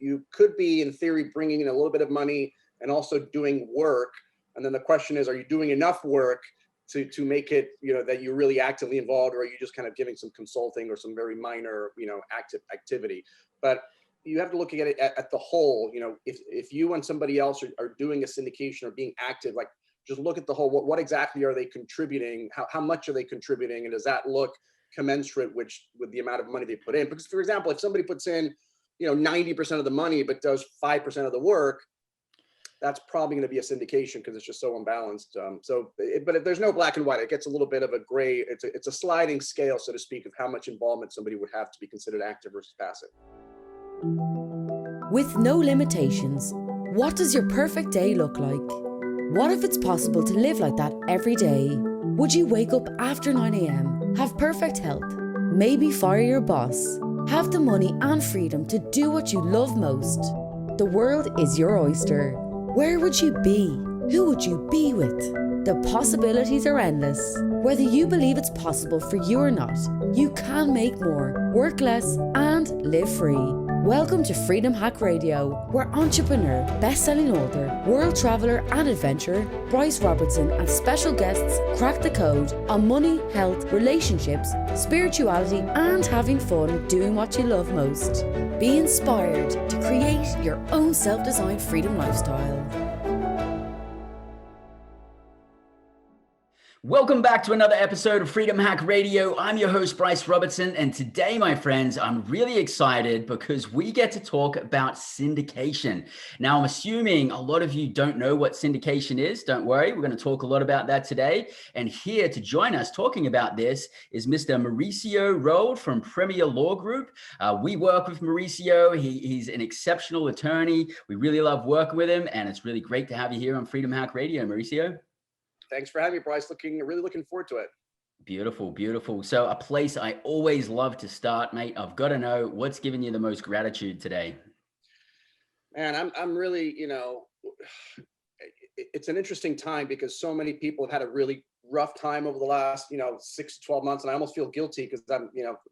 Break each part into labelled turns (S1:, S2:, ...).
S1: you could be, in theory, bringing in a little bit of money and also doing work. And then the question is, are you doing enough work to make it, that you're really actively involved, or are you just kind of giving some consulting or some very minor, activity? But you have to look at it at the whole. If you and somebody else are doing a syndication or being active, like, just look at the whole. What exactly are they contributing? How much are they contributing? And does that look commensurate with the amount of money they put in? Because, for example, if somebody puts in 90% of the money but does 5% of the work, that's probably going to be a syndication because it's just so unbalanced. But if there's no black and white, it gets a little bit of a gray. It's a sliding scale, so to speak, of how much involvement somebody would have to be considered active versus passive.
S2: With no limitations, what does your perfect day look like? What if it's possible to live like that every day? Would you wake up after 9 a.m., have perfect health, maybe fire your boss, have the money and freedom to do what you love most? The world is your oyster. Where would you be? Who would you be with? The possibilities are endless. Whether you believe it's possible for you or not, you can make more, work less, and live free. Welcome to Freedom Hack Radio, where entrepreneur, best-selling author, world traveller and adventurer, Bryce Robertson and special guests crack the code on money, health, relationships, spirituality, and having fun doing what you love most. Be inspired to create your own self-designed freedom lifestyle.
S3: Welcome back to another episode of Freedom Hack Radio. I'm your host, Bryce Robertson, and today, my friends, I'm really excited because we get to talk about syndication. Now, I'm assuming a lot of you don't know what syndication is. Don't worry, we're going to talk a lot about that today. And here to join us talking about this is Mr. Mauricio Rauld from Premier Law Group. We work with Mauricio. He's an exceptional attorney. We really love working with him, and it's really great to have you here on Freedom Hack Radio, Mauricio.
S1: Thanks for having me, Bryce. Really looking forward to it.
S3: Beautiful, beautiful. So a place I always love to start, mate. I've got to know what's giving you the most gratitude today.
S1: Man, I'm really, it's an interesting time because so many people have had a really rough time over the last, 6 to 12 months. And I almost feel guilty because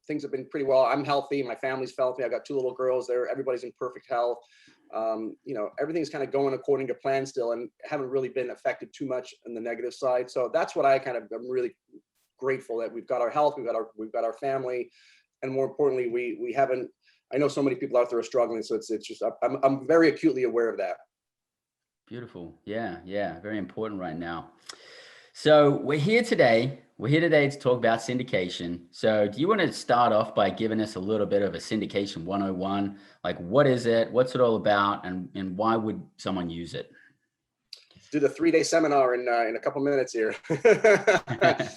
S1: things have been pretty well. I'm healthy. My family's healthy. I've got 2 little girls there. Everybody's in perfect health. Everything's kind of going according to plan still, and haven't really been affected too much on the negative side. So that's what I'm really grateful that we've got our health, we've got our family, and more importantly, we haven't. I know so many people out there are struggling, so it's just I'm very acutely aware of that.
S3: Beautiful, yeah, very important right now. So we're here today to talk about syndication. So do you want to start off by giving us a little bit of a syndication 101? Like, what is it? What's it all about? And why would someone use it?
S1: Do the 3-day seminar in a couple minutes here.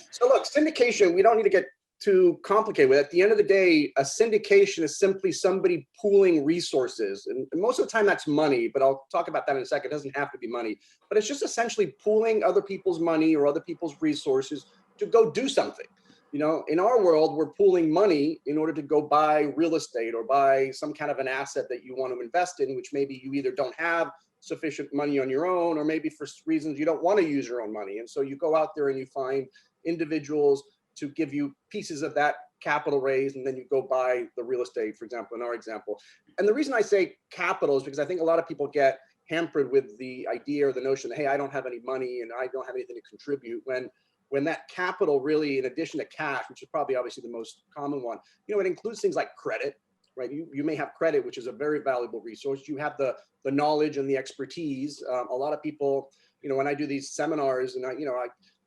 S1: So look, syndication, we don't need to get too complicated with it. At the end of the day, a syndication is simply somebody pooling resources. And most of the time that's money, but I'll talk about that in a second. It doesn't have to be money, but it's just essentially pooling other people's money or other people's resources to go do something. In our world, we're pooling money in order to go buy real estate or buy some kind of an asset that you want to invest in, which maybe you either don't have sufficient money on your own, or maybe for reasons you don't want to use your own money. And so you go out there and you find individuals to give you pieces of that capital raised, and then you go buy the real estate, for example, in our example. And the reason I say capital is because I think a lot of people get hampered with the idea or the notion that, hey, I don't have any money and I don't have anything to contribute, when that capital really, in addition to cash, which is probably obviously the most common one, it includes things like credit, right? You may have credit, which is a very valuable resource. You have the knowledge and the expertise. A lot of people, when I do these seminars and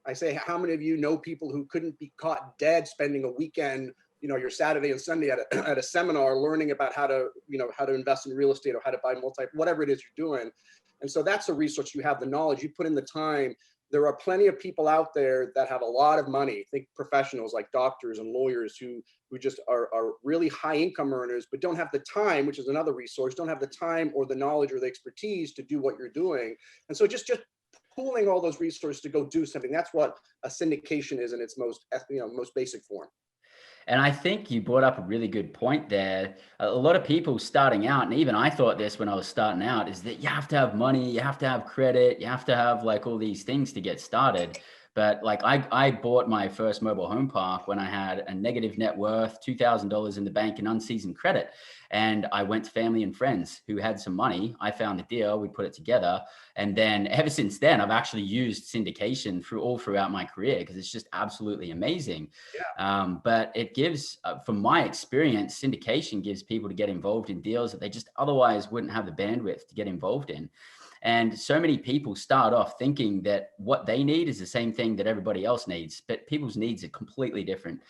S1: I say, how many of you know people who couldn't be caught dead spending a weekend, your Saturday and Sunday at a seminar learning about how to invest in real estate or how to buy whatever it is you're doing. And so that's a resource. You have the knowledge, you put in the time. There are plenty of people out there that have a lot of money. Think professionals like doctors and lawyers who just are really high income earners, but don't have the time, which is another resource, don't have the time or the knowledge or the expertise to do what you're doing. And so just pooling all those resources to go do something. That's what a syndication is in its most basic form.
S3: And I think you brought up a really good point there. A lot of people starting out, and even I thought this when I was starting out, is that you have to have money, you have to have credit, you have to have like all these things to get started. But like I bought my first mobile home park when I had a negative net worth, $2,000 in the bank and unseasoned credit. And I went to family and friends who had some money. I found the deal, we put it together. And then ever since then, I've actually used syndication throughout my career because it's just absolutely amazing.
S1: Yeah.
S3: But it gives, from my experience, syndication gives people to get involved in deals that they just otherwise wouldn't have the bandwidth to get involved in. And so many people start off thinking that what they need is the same thing that everybody else needs, but people's needs are completely different.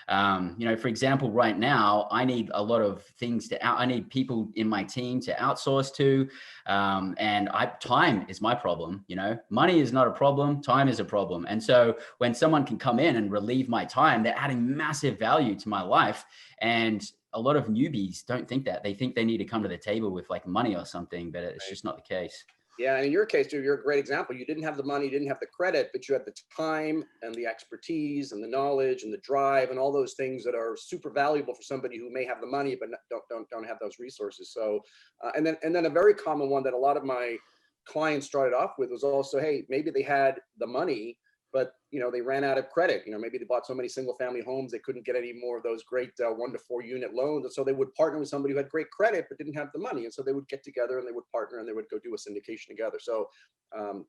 S3: For example, right now, I need a lot of things I need people in my team to outsource to. Time is my problem. Money is not a problem. Time is a problem. And so when someone can come in and relieve my time, they're adding massive value to my life. And a lot of newbies don't think that. They think they need to come to the table with like money or something, but it's just not the case.
S1: Yeah, and in your case, too, you're a great example. You didn't have the money, you didn't have the credit, but you had the time and the expertise and the knowledge and the drive and all those things that are super valuable for somebody who may have the money but don't have those resources. So, and then a very common one that a lot of my clients started off with was also, hey, maybe they had the money, but they ran out of credit. Maybe they bought so many single family homes they couldn't get any more of those great 1 to 4 unit loans, and so they would partner with somebody who had great credit but didn't have the money, and so they would get together and they would partner and they would go do a syndication together. So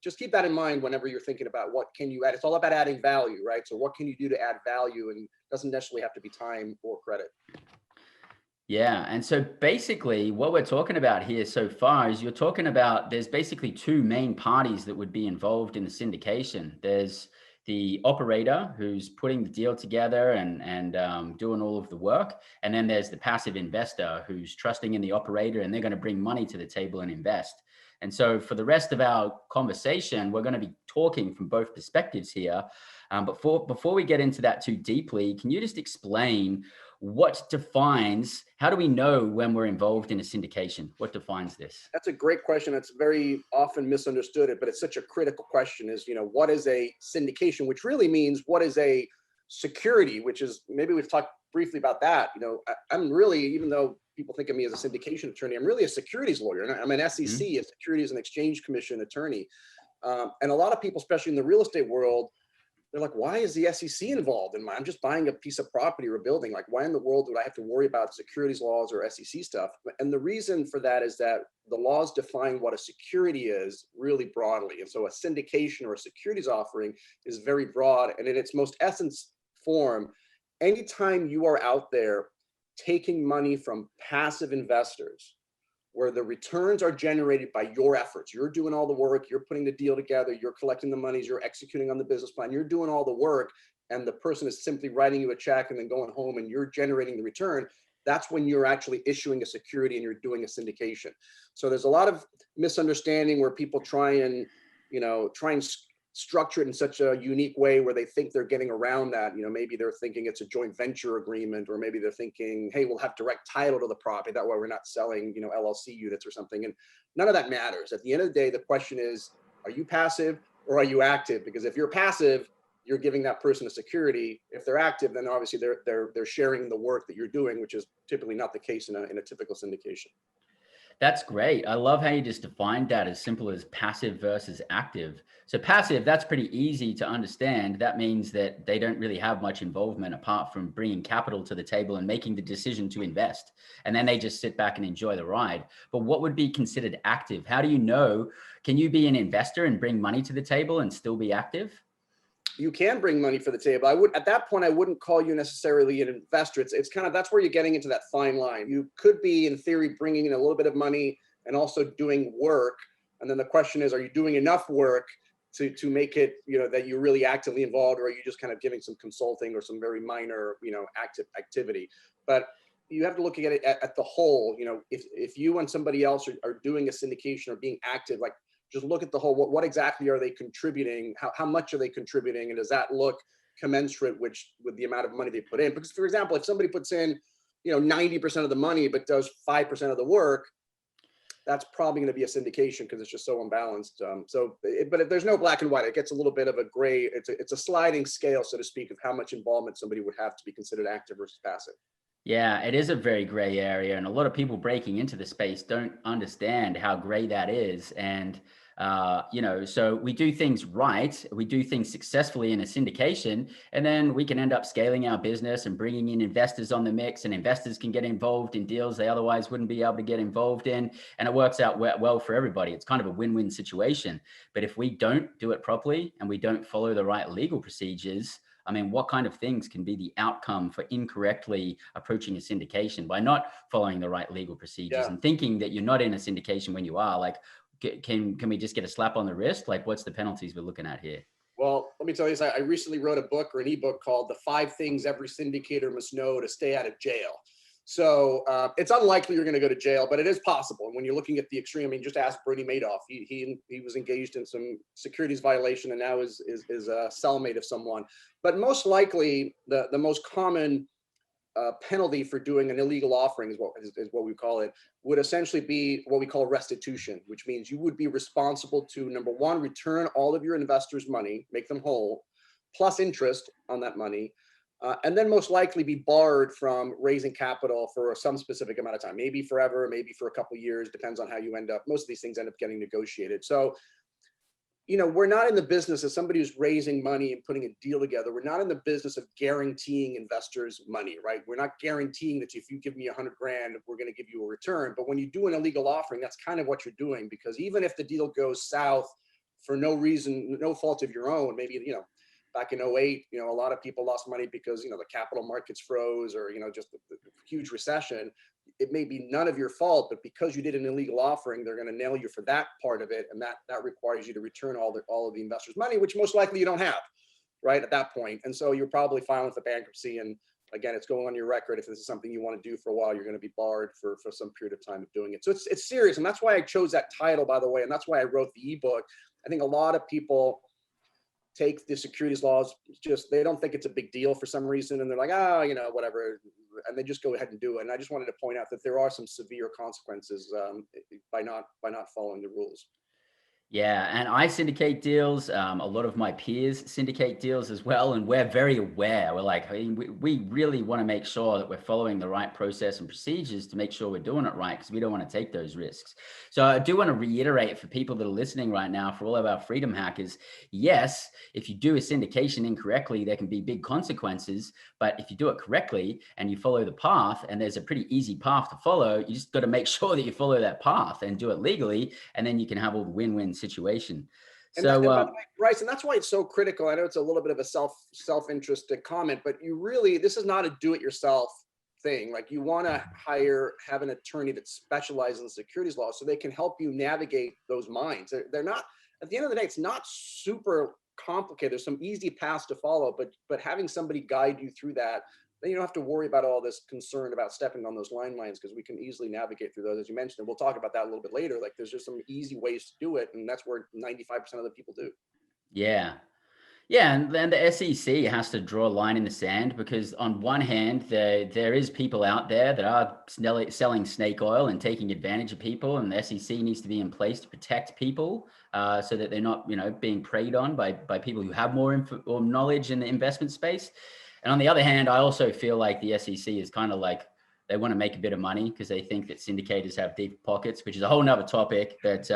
S1: just keep that in mind whenever you're thinking about what can you add. It's all about adding value, right? So what can you do to add value, and it doesn't necessarily have to be time or credit.
S3: Yeah. And so basically what we're talking about here so far is you're talking about there's basically two main parties that would be involved in the syndication. There's the operator who's putting the deal together and doing all of the work. And then there's the passive investor who's trusting in the operator and they're going to bring money to the table and invest. And so for the rest of our conversation, we're going to be talking from both perspectives here. But before we get into that too deeply, can you just explain how do we know when we're involved in a syndication? What defines this?
S1: That's a great question. It's very often misunderstood, but it's such a critical question is, what is a syndication, which really means what is a security, which is, maybe we've talked briefly about that. I'm really, even though people think of me as a syndication attorney, I'm really a securities lawyer. And I'm an SEC, a Securities and Exchange Commission attorney. And a lot of people, especially in the real estate world, they're like, why is the SEC involved in I'm just buying a piece of property or a building. Like, why in the world would I have to worry about securities laws or SEC stuff? And the reason for that is that the laws define what a security is really broadly. And so a syndication or a securities offering is very broad. And in its most essence form, anytime you are out there taking money from passive investors, where the returns are generated by your efforts. You're doing all the work, you're putting the deal together, you're collecting the monies, you're executing on the business plan, you're doing all the work, and the person is simply writing you a check and then going home and you're generating the return. That's when you're actually issuing a security and you're doing a syndication. So there's a lot of misunderstanding where people try and structure it in such a unique way where they think they're getting around that. Maybe they're thinking it's a joint venture agreement, or maybe they're thinking, hey, we'll have direct title to the property. That way we're not selling, LLC units or something. And none of that matters. At the end of the day, the question is, are you passive or are you active? Because if you're passive, you're giving that person a security. If they're active, then obviously they're sharing the work that you're doing, which is typically not the case in a typical syndication.
S3: That's great. I love how you just defined that as simple as passive versus active. So passive, that's pretty easy to understand. That means that they don't really have much involvement apart from bringing capital to the table and making the decision to invest. And then they just sit back and enjoy the ride. But what would be considered active? How do you know? Can you be an investor and bring money to the table and still be active?
S1: You can bring money for the table. At that point, I wouldn't call you necessarily an investor. It's kind of, that's where you're getting into that fine line. You could be, in theory, bringing in a little bit of money and also doing work. And then the question is, are you doing enough work to make it, that you're really actively involved, or are you just kind of giving some consulting or some very minor, active activity? But you have to look at it at the whole. If you and somebody else are doing a syndication or being active, like, just look at the whole, what exactly are they contributing? How much are they contributing? And does that look commensurate with the amount of money they put in? Because, for example, if somebody puts in, 90% of the money, but does 5% of the work, that's probably going to be a syndication because it's just so unbalanced. But there's no black and white. It gets a little bit of a gray. It's a sliding scale, so to speak, of how much involvement somebody would have to be considered active versus passive.
S3: Yeah, it is a very gray area, and a lot of people breaking into the space don't understand how gray that is. And So we do things right, we do things successfully in a syndication, and then we can end up scaling our business and bringing in investors on the mix, and investors can get involved in deals they otherwise wouldn't be able to get involved in. And it works out well for everybody. It's kind of a win-win situation. But if we don't do it properly and we don't follow the right legal procedures, I mean, what kind of things can be the outcome for incorrectly approaching a syndication by not following the right legal procedures and thinking that you're not in a syndication when you are? Like, can we just get a slap on the wrist? Like, what's the penalties we're looking at here?
S1: Well, let me tell you, I recently wrote a book or an ebook called The 5 Things Every Syndicator Must Know to Stay Out of Jail. So it's unlikely you're going to go to jail, but it is possible. And when you're looking at the extreme, I mean, just ask Bernie Madoff. He was engaged in some securities violation and now is a cellmate of someone. But most likely, the most common penalty for doing an illegal offering is what we call it, would essentially be what we call restitution, which means you would be responsible to, number one, return all of your investors' money, make them whole, plus interest on that money. And then most likely be barred from raising capital for some specific amount of time, maybe forever, maybe for a couple of years, depends on how you end up. Most of these things end up getting negotiated. So, we're not in the business as somebody who's raising money and putting a deal together. We're not in the business of guaranteeing investors money, right? We're not guaranteeing that if you give me $100 grand, we're going to give you a return. But when you do an illegal offering, that's kind of what you're doing, because even if the deal goes south for no reason, no fault of your own, maybe, back in 2008, a lot of people lost money because, the capital markets froze or, just the huge recession. It may be none of your fault, but because you did an illegal offering, they're going to nail you for that part of it. And that requires you to return all of the investors' money, which most likely you don't have, right, at that point. And so you're probably filing for bankruptcy. And again, it's going on your record. If this is something you want to do for a while, you're going to be barred for some period of time of doing it. So it's serious. And that's why I chose that title, by the way. And that's why I wrote the ebook. I think a lot of people take the securities laws, they don't think it's a big deal for some reason. And they're like, whatever. And they just go ahead and do it. And I just wanted to point out that there are some severe consequences by not following the rules.
S3: Yeah, and I syndicate deals. A lot of my peers syndicate deals as well, and we're very aware. We're like, we really want to make sure that we're following the right process and procedures to make sure we're doing it right, because we don't want to take those risks. So I do want to reiterate for people that are listening right now, for all of our freedom hackers, yes, if you do a syndication incorrectly, there can be big consequences. But if you do it correctly and you follow the path, and there's a pretty easy path to follow, you just got to make sure that you follow that path and do it legally, and then you can have a win-win situation.
S1: And by the way, Bryce, and that's why it's so critical. I know it's a little bit of a self-interested comment, but this is not a do-it-yourself thing. Like, you want to have an attorney that specializes in securities law so they can help you navigate those mines. They're not, at the end of the day, it's not super complicated. There's some easy paths to follow, but having somebody guide you through that, then you don't have to worry about all this concern about stepping on those mines, because we can easily navigate through those, as you mentioned. And we'll talk about that a little bit later. Like, there's just some easy ways to do it, and that's where 95% of the people do.
S3: Yeah. And then the SEC has to draw a line in the sand, because on one hand, there is people out there that are selling snake oil and taking advantage of people, and the SEC needs to be in place to protect people so that they're not, being preyed on by people who have more knowledge in the investment space. And on the other hand, I also feel like the SEC is kind of like, they want to make a bit of money because they think that syndicators have deep pockets, which is a whole nother topic. But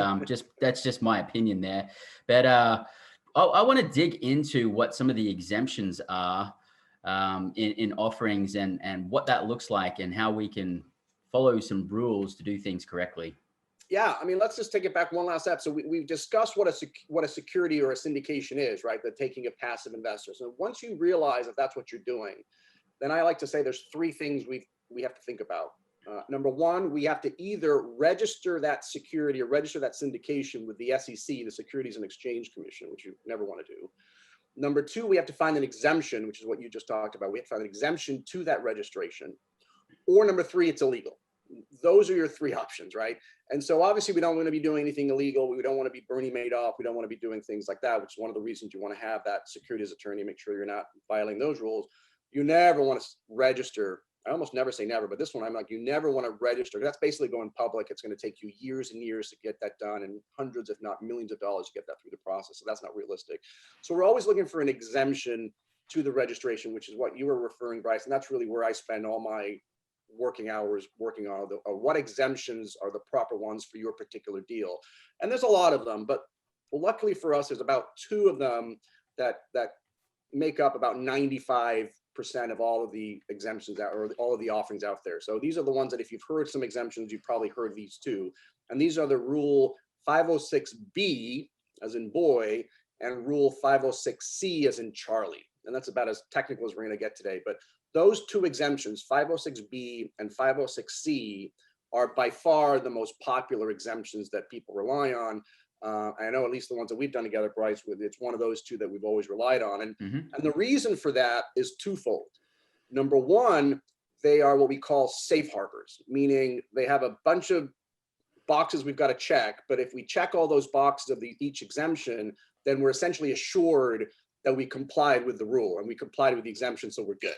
S3: that's just my opinion there. But I want to dig into what some of the exemptions are in offerings and what that looks like, and how we can follow some rules to do things correctly.
S1: Yeah, I mean, let's just take it back one last step. So we've discussed what a security or a syndication is, right? The taking of passive investors. So once you realize that that's what you're doing, then I like to say there's 3 things we have to think about. Number one, we have to either register that security or register that syndication with the SEC, the Securities and Exchange Commission, which you never want to do. Number 2, we have to find an exemption, which is what you just talked about. We have to find an exemption to that registration. Or number 3, it's illegal. Those are your 3 options, right? And so obviously we don't want to be doing anything illegal. We don't want to be Bernie Madoff. We don't want to be doing things like that, which is one of the reasons you want to have that securities attorney, make sure you're not violating those rules. You never want to register. I almost never say never, but this one I'm like, you never want to register. That's basically going public. It's going to take you years and years to get that done, and hundreds, if not millions of dollars to get that through the process. So that's not realistic. So we're always looking for an exemption to the registration, which is what you were referring, Bryce. And that's really where I spend all my working hours working on, or what exemptions are the proper ones for your particular deal. And there's a lot of them, but luckily for us, there's about 2 of them that make up about 95% of all of the exemptions out, or all of the offerings out there. So these are the ones that if you've heard some exemptions, you've probably heard these 2. And these are the Rule 506B as in boy, and Rule 506C as in Charlie. And that's about as technical as we're going to get today. But those 2 exemptions, 506B and 506C, are by far the most popular exemptions that people rely on. I know at least the ones that we've done together, Bryce, it's one of those 2 that we've always relied on. And, and the reason for that is twofold. Number one, they are what we call safe harbors, meaning they have a bunch of boxes we've got to check. But if we check all those boxes of each exemption, then we're essentially assured that we complied with the rule and we complied with the exemption, so we're good,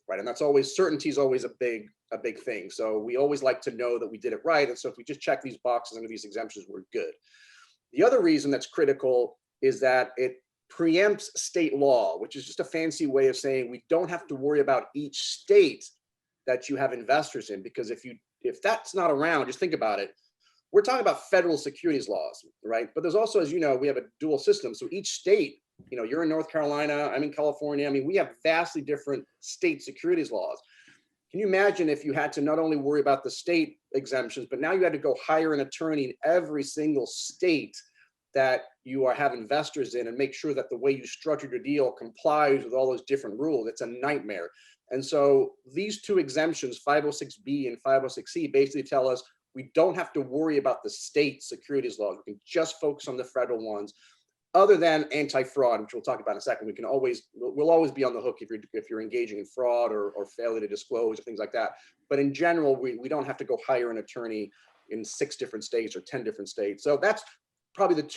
S1: right? And that's always, certainty is always a big thing. So we always like to know that we did it right. And so if we just check these boxes under these exemptions, we're good. The other reason that's critical is that it preempts state law, which is just a fancy way of saying we don't have to worry about each state that you have investors in, because if that's not around, just think about it. We're talking about federal securities laws, right? But there's also, as you know, we have a dual system. So each state, you're in North Carolina, I'm in California. I mean, we have vastly different state securities laws. Can you imagine if you had to not only worry about the state exemptions, but now you had to go hire an attorney in every single state that you have investors in and make sure that the way you structured your deal complies with all those different rules? It's a nightmare. And so these 2 exemptions, 506B and 506C, basically tell us we don't have to worry about the state securities laws. We can just focus on the federal ones. Other than anti-fraud, which we'll talk about in a second, we'll always be on the hook if you're engaging in fraud or failure to disclose or things like that. But in general, we don't have to go hire an attorney in 6 different states or 10 different states. So that's probably the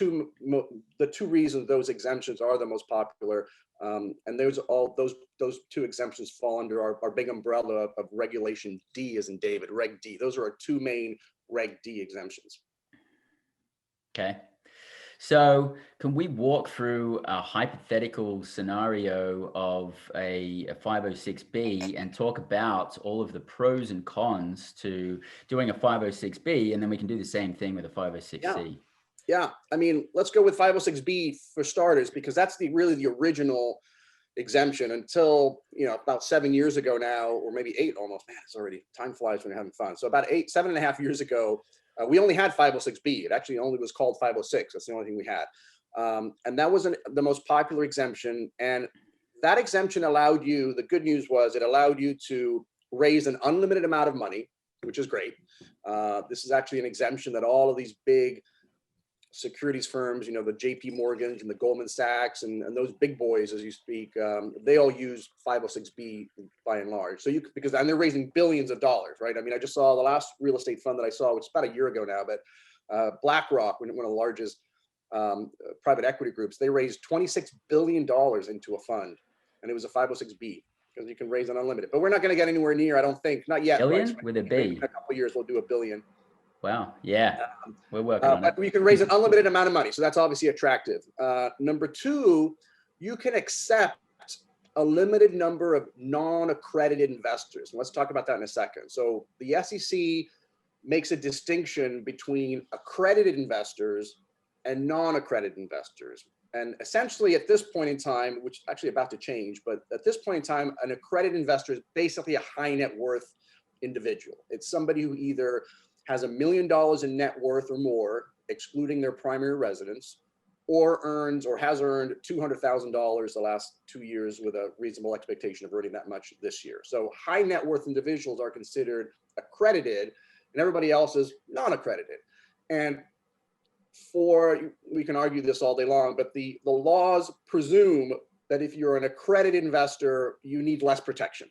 S1: two reasons those exemptions are the most popular. And those 2 exemptions fall under our big umbrella of Regulation D, as in David, Reg D. Those are our 2 main Reg D exemptions.
S3: Okay. So can we walk through a hypothetical scenario of a 506B and talk about all of the pros and cons to doing a 506B, and then we can do the same thing with a 506C?
S1: Yeah. I mean, let's go with 506B for starters, because that's really the original exemption until, about 7 years ago now, or maybe 8 almost. Man, it's already, time flies when you're having fun. So about 7.5 years ago, we only had 506B. It actually only was called 506. That's the only thing we had. And that was the most popular exemption. And that exemption allowed you, the good news was it allowed you to raise an unlimited amount of money, which is great. This is actually an exemption that all of these big securities firms, the JP Morgans and the Goldman Sachs and those big boys, as you speak, they all use 506B by and large. So and they're raising billions of dollars, right? I mean, I just saw the last real estate fund that I saw, which is about a year ago now, but BlackRock, one of the largest private equity groups, they raised $26 billion into a fund, and it was a 506B, because you can raise an unlimited. But we're not going to get anywhere near, I don't think, not yet.
S3: Billion
S1: Right?
S3: with a B.
S1: In a couple of years, we'll do $1 billion.
S3: Wow. Yeah. We're working on it.
S1: But you can raise an unlimited amount of money. So that's obviously attractive. Number 2, you can accept a limited number of non-accredited investors. And let's talk about that in a second. So the SEC makes a distinction between accredited investors and non-accredited investors. And essentially at this point in time, which is actually about to change, but at this point in time, an accredited investor is basically a high net worth individual. It's somebody who either has $1 million in net worth or more, excluding their primary residence, or earns or has earned $200,000 the last 2 years with a reasonable expectation of earning that much this year. So high net worth individuals are considered accredited, and everybody else is non-accredited. And we can argue this all day long, but the laws presume that if you're an accredited investor, you need less protection,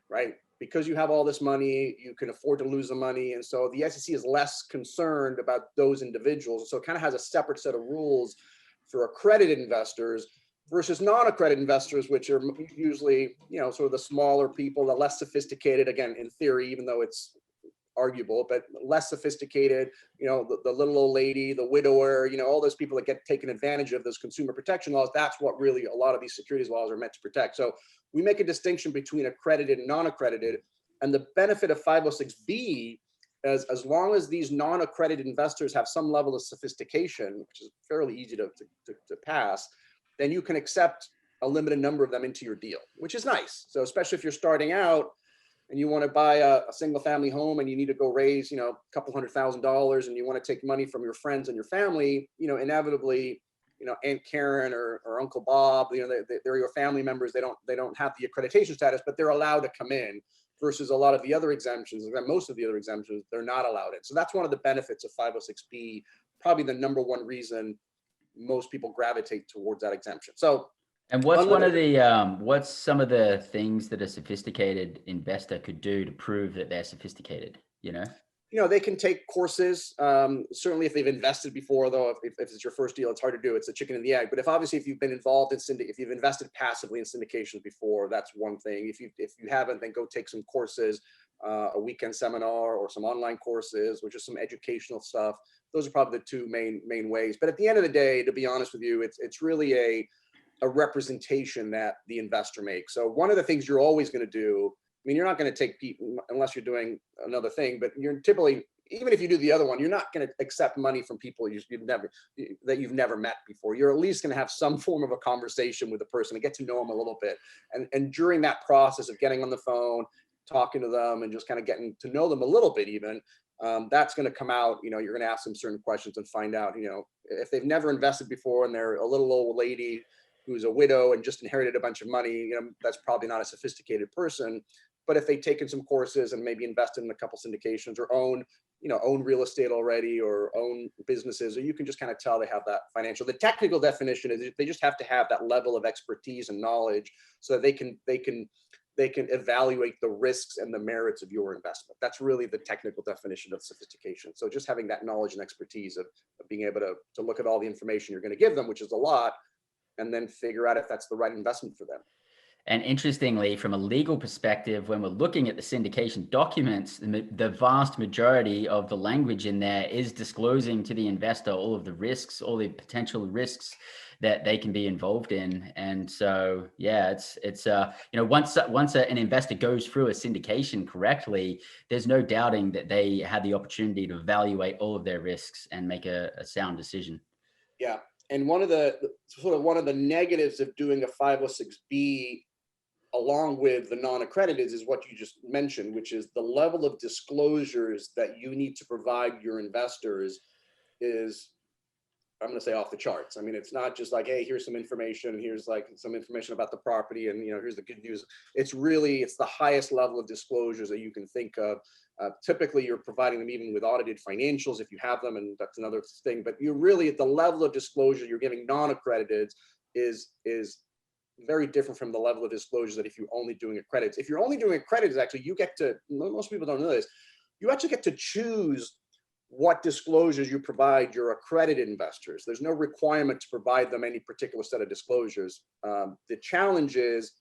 S1: right? Because you have all this money, you can afford to lose the money. And so the SEC is less concerned about those individuals. So it kind of has a separate set of rules for accredited investors versus non-accredited investors, which are usually, sort of the smaller people, the less sophisticated, again, in theory, even though it's arguable, but less sophisticated, the little old lady, the widower, all those people that get taken advantage of those consumer protection laws. That's what really a lot of these securities laws are meant to protect. So we make a distinction between accredited and non-accredited. And the benefit of 506B, as long as these non-accredited investors have some level of sophistication, which is fairly easy to pass, then you can accept a limited number of them into your deal, which is nice. So especially if you're starting out and you want to buy a single family home and you need to go raise, a couple $100,000, and you want to take money from your friends and your family, inevitably, Aunt Karen or Uncle Bob, they're your family members. They don't have the accreditation status, but they're allowed to come in, versus a lot of the other exemptions, most of the other exemptions, they're not allowed in. So that's one of the benefits of 506B, probably the number one reason most people gravitate towards that exemption. So,
S3: and what's what's some of the things that a sophisticated investor could do to prove that they're sophisticated,
S1: they can take courses. Certainly if they've invested before, though, if it's your first deal, it's hard to do. It's a chicken and the egg. But if you've been involved in if you've invested passively in syndications before, that's one thing. If you haven't, then go take some courses, a weekend seminar or some online courses, which is some educational stuff. Those are probably the two main ways. But at the end of the day, to be honest with you, it's really a representation that the investor makes. So one of the things you're always going to do, you're not going to take people unless you're doing another thing, but you're typically, even if you do the other one, you're not going to accept money from people you've never met before. You're at least going to have some form of a conversation with the person and get to know them a little bit. And during that process of getting on the phone, talking to them, and just kind of getting to know them a little bit even, that's going to come out. You're going to ask them certain questions and find out, if they've never invested before and they're a little old lady who's a widow and just inherited a bunch of money, that's probably not a sophisticated person. But if they've taken some courses and maybe invested in a couple syndications or own real estate already or own businesses, or you can just kind of tell they have that financial. The technical definition is they just have to have that level of expertise and knowledge so that they can evaluate the risks and the merits of your investment. That's really the technical definition of sophistication. So just having that knowledge and expertise of being able to look at all the information you're going to give them, which is a lot, and then figure out if that's the right investment for them.
S3: And interestingly, from a legal perspective, when we're looking at the syndication documents, the vast majority of the language in there is disclosing to the investor all of the risks, all the potential risks that they can be involved in. And so, yeah, it's once an investor goes through a syndication correctly, there's no doubting that they had the opportunity to evaluate all of their risks and make a sound decision.
S1: Yeah. And one of the negatives of doing a 506B along with the non-accredited is what you just mentioned, which is the level of disclosures that you need to provide your investors is, I'm going to say, off the charts. It's not just like, hey, here's some information, here's like some information about the property, and here's the good news. It's the highest level of disclosures that you can think of. Typically, you're providing them even with audited financials if you have them, and that's another thing. But you really, at the level of disclosure you're giving non-accredited is very different from the level of disclosures that if you're only doing accredits. If you're only doing accredits, actually, you get to, most people don't know this, you actually get to choose what disclosures you provide your accredited investors. There's no requirement to provide them any particular set of disclosures. The challenge is,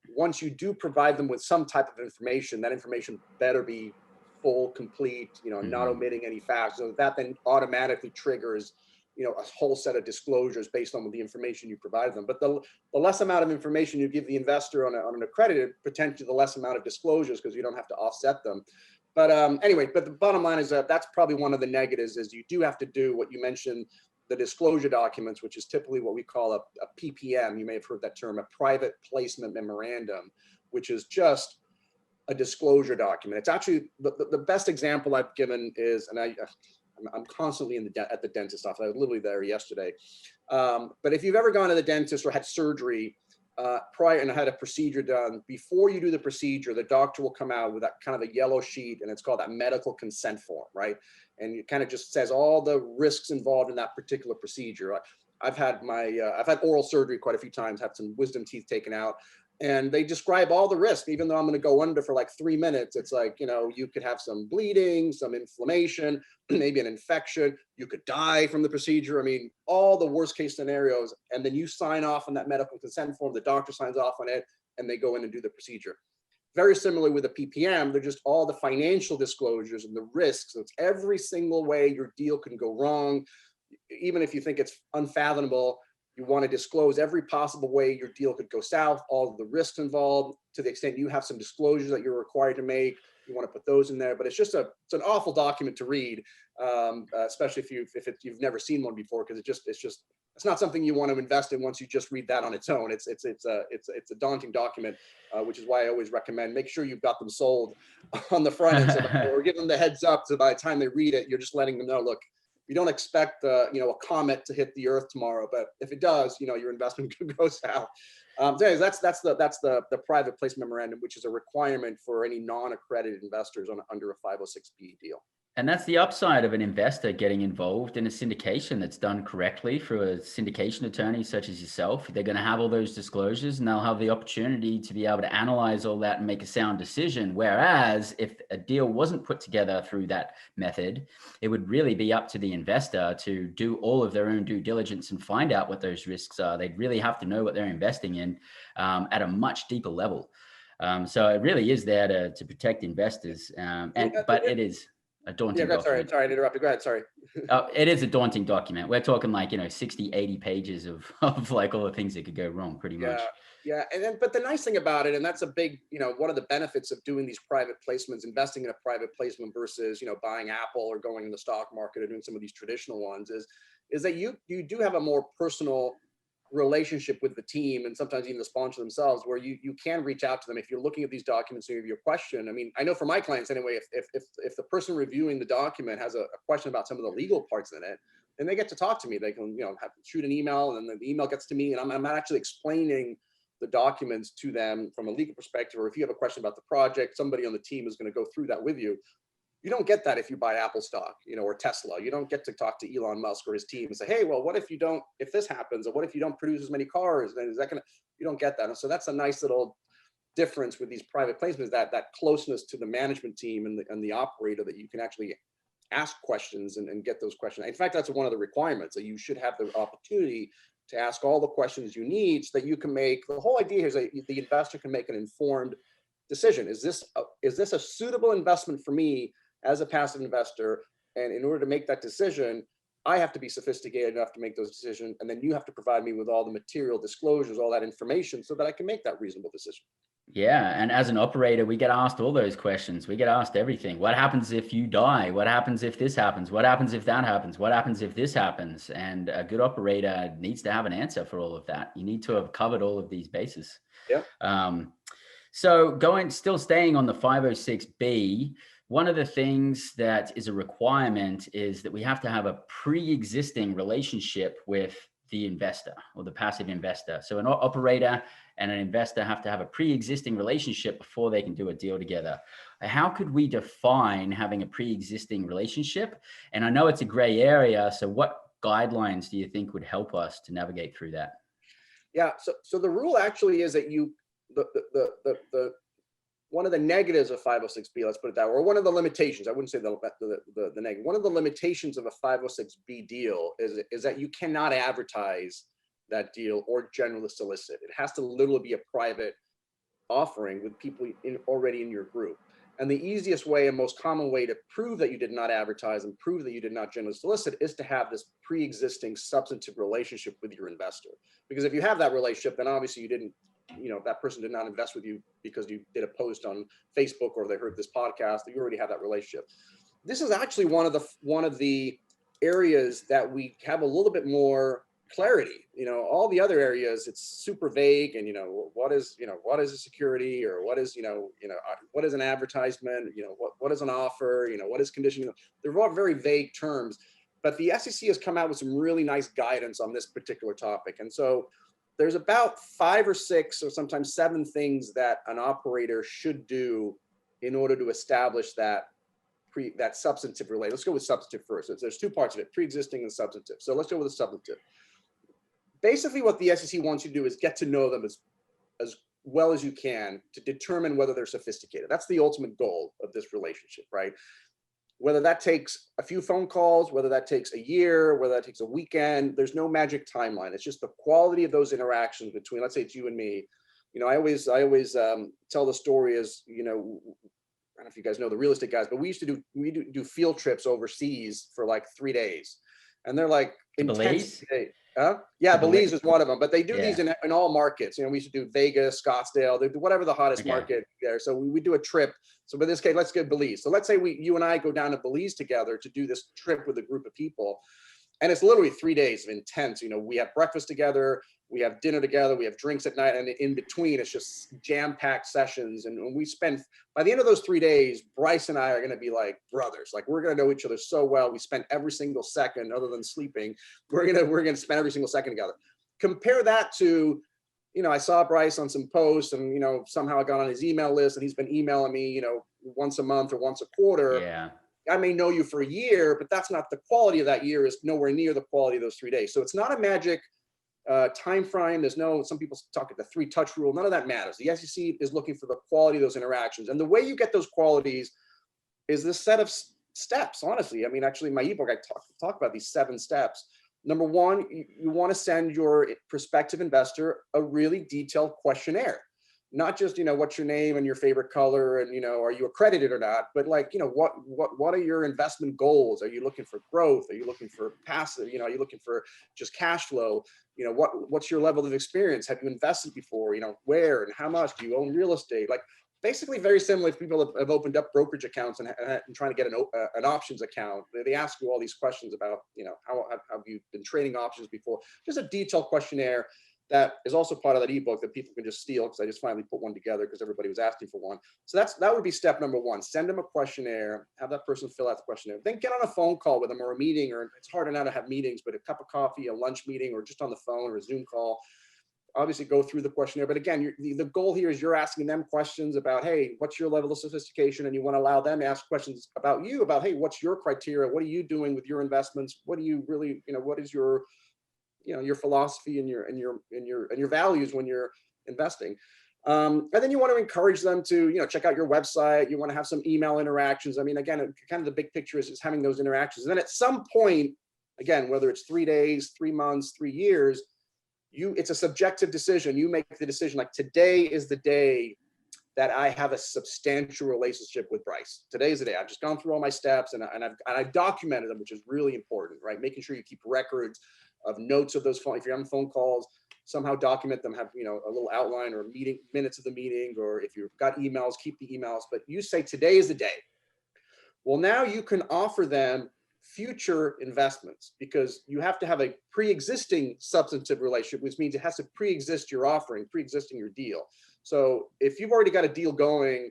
S1: once you do provide them with some type of information, that information better be full, complete, not omitting any facts. So that then automatically triggers a whole set of disclosures based on the information you provided them. But the less amount of information you give the investor on an accredited, potentially the less amount of disclosures, because you don't have to offset them. But anyway, but the bottom line is that that's probably one of the negatives, is you do have to do what you mentioned, the disclosure documents, which is typically what we call a PPM. You may have heard that term, a private placement memorandum, which is just a disclosure document. It's actually the best example I've given is, and I'm constantly at the dentist office. I was literally there yesterday. But if you've ever gone to the dentist or had surgery prior and had a procedure done, before you do the procedure, the doctor will come out with that kind of a yellow sheet, and it's called that medical consent form, right? And it kind of just says all the risks involved in that particular procedure. I've had oral surgery quite a few times, had some wisdom teeth taken out. And they describe all the risks, even though I'm going to go under for like 3 minutes. It's like, you could have some bleeding, some inflammation, maybe an infection. You could die from the procedure. All the worst case scenarios. And then you sign off on that medical consent form. The doctor signs off on it, and they go in and do the procedure. Very similar with a PPM, they're just all the financial disclosures and the risks. So it's every single way your deal can go wrong. Even if you think it's unfathomable, you want to disclose every possible way your deal could go south, all of the risks involved, to the extent you have some disclosures that you're required to make, you want to put those in there. But it's just it's an awful document to read, especially if you've never seen one before, because it's not something you want to invest in once you just read that on its own. It's a daunting document, which is why I always recommend make sure you've got them sold on the front end, or give them the heads up, so by the time they read it, you're just letting them know, look, you don't expect a comet to hit the earth tomorrow, but if it does, your investment could go south. So anyways, that's the private placement memorandum, which is a requirement for any non-accredited investors under a 506B deal.
S3: And that's the upside of an investor getting involved in a syndication that's done correctly through a syndication attorney such as yourself. They're going to have all those disclosures, and they'll have the opportunity to be able to analyze all that and make a sound decision. Whereas if a deal wasn't put together through that method, it would really be up to the investor to do all of their own due diligence and find out what those risks are. They'd really have to know what they're investing in at a much deeper level. So it really is there to protect investors. But it is a daunting document.
S1: Sorry, I interrupted. Go ahead. Sorry.
S3: It is a daunting document. We're talking like, 60, 80 pages of like all the things that could go wrong pretty much.
S1: Yeah. But the nice thing about it, and that's a big, one of the benefits of doing these private placements, investing in a private placement versus, buying Apple or going in the stock market or doing some of these traditional ones is that you do have a more personal relationship with the team, and sometimes even the sponsor themselves, where you can reach out to them if you're looking at these documents and you have your question. I mean, I know for my clients anyway, if the person reviewing the document has a question about some of the legal parts in it, then they get to talk to me. They can shoot an email, and then the email gets to me, and I'm actually explaining the documents to them from a legal perspective. Or if you have a question about the project, somebody on the team is going to go through that with you. You don't get that if you buy Apple stock, or Tesla. You don't get to talk to Elon Musk or his team and say, hey, well, what if this happens? Or what if you don't produce as many cars? Then you don't get that. And so that's a nice little difference with these private placements, that closeness to the management team and the operator, that you can actually ask questions and get those questions. In fact, that's one of the requirements, that you should have the opportunity to ask all the questions you need, so that you can make, the whole idea here is that the investor can make an informed decision. Is this a suitable investment for me as a passive investor? And in order to make that decision, I have to be sophisticated enough to make those decisions. And then you have to provide me with all the material disclosures, all that information, so that I can make that reasonable decision.
S3: Yeah. And as an operator, we get asked all those questions. We get asked everything. What happens if you die? What happens if this happens? What happens if that happens? What happens if this happens? And a good operator needs to have an answer for all of that. You need to have covered all of these bases.
S1: Yeah.
S3: So still staying on the 506B, one of the things that is a requirement is that we have to have a pre-existing relationship with the investor or the passive investor. So an operator and an investor have to have a pre-existing relationship before they can do a deal together. How could we define having a pre-existing relationship? And I know it's a gray area. So what guidelines do you think would help us to navigate through that?
S1: Yeah. So the rule actually is that the one of the negatives of 506B, let's put it that way, or one of the limitations, I wouldn't say the negative, one of the limitations of a 506B deal is that you cannot advertise that deal or generally solicit. It has to literally be a private offering with people already in your group. And the easiest way and most common way to prove that you did not advertise and prove that you did not generally solicit is to have this pre-existing substantive relationship with your investor. Because if you have that relationship, then obviously you didn't, that person did not invest with you because you did a post on Facebook or they heard this podcast. You already have that relationship. This is actually one of the areas that we have a little bit more clarity. All the other areas, it's super vague, and what is a security, or what is what is an advertisement, what is an offer, what is condition. They're all very vague terms, but the SEC has come out with some really nice guidance on this particular topic. And so there's about 5 or 6 or sometimes 7 things that an operator should do in order to establish that substantive relate. Let's go with substantive first. There's 2 parts of it, pre-existing and substantive. So let's go with the substantive. Basically, what the SEC wants you to do is get to know them as well as you can to determine whether they're sophisticated. That's the ultimate goal of this relationship, right? Whether that takes a few phone calls, whether that takes a year, whether that takes a weekend, there's no magic timeline. It's just the quality of those interactions between, let's say it's you and me. I always tell the story as, I don't know if you guys know the real estate guys, but we do field trips overseas for like 3 days. And they're like intense. Yeah, Belize is one of them, but they do these
S3: Yeah.
S1: in all markets. We used to do Vegas, Scottsdale, they do whatever the hottest market there. So we do a trip. So in this case, let's get Belize. So let's say you and I go down to Belize together to do this trip with a group of people. And it's literally 3 days of intense. We have breakfast together, we have dinner together, we have drinks at night, and in between, it's just jam-packed sessions. And we spend, by the end of those 3 days, Bryce and I are going to be like brothers. Like, we're going to know each other so well. We spend every single second, other than sleeping, we're going to spend every single second together. Compare that to, I saw Bryce on some posts, and somehow I got on his email list, and he's been emailing me, once a month or once a quarter.
S3: Yeah.
S1: I may know you for a year, but that's not the quality of that year, is nowhere near the quality of those 3 days. So it's not a magic time frame. There's some people talk at the 3-touch rule. None of that matters. The SEC is looking for the quality of those interactions. And the way you get those qualities is this set of steps, honestly. I mean, actually, in my ebook, I talk about these 7 steps. Number one, you want to send your prospective investor a really detailed questionnaire. Not just, what's your name and your favorite color and, are you accredited or not, but like, what are your investment goals? Are you looking for growth? Are you looking for passive? Are you looking for just cash flow? What's your level of experience? Have you invested before? Where and how much? Do you own real estate? Like, basically very similar if people have opened up brokerage accounts and trying to get an options account. They ask you all these questions about, how have you been trading options before? Just a detailed questionnaire that is also part of that ebook that people can just steal, because I just finally put one together because everybody was asking for one. So that would be step number one. Send them a questionnaire, have that person fill out the questionnaire, then get on a phone call with them or a meeting, or it's harder now to have meetings, but a cup of coffee, a lunch meeting, or just on the phone or a Zoom call. Obviously go through the questionnaire, but again, the goal here is you're asking them questions about, hey, what's your level of sophistication? And you want to allow them to ask questions about you, about, hey, what's your criteria? What are you doing with your investments? What do you really, what is your philosophy and your values when you're investing. And then you want to encourage them to, check out your website. You want to have some email interactions. I mean, again, kind of the big picture is having those interactions. And then at some point, again, whether it's 3 days, 3 months, 3 years, it's a subjective decision. You make the decision, like, today is the day that I have a substantial relationship with Bryce. Today is the day. I've just gone through all my steps and I've documented them, which is really important, right? Making sure you keep records of notes of those phone. If you're on phone calls, somehow document them, have, a little outline or minutes of the meeting, or if you've got emails, keep the emails, but you say today is the day. Well, now you can offer them future investments, because you have to have a pre-existing substantive relationship, which means it has to pre-exist your offering, pre-existing your deal. So if you've already got a deal going,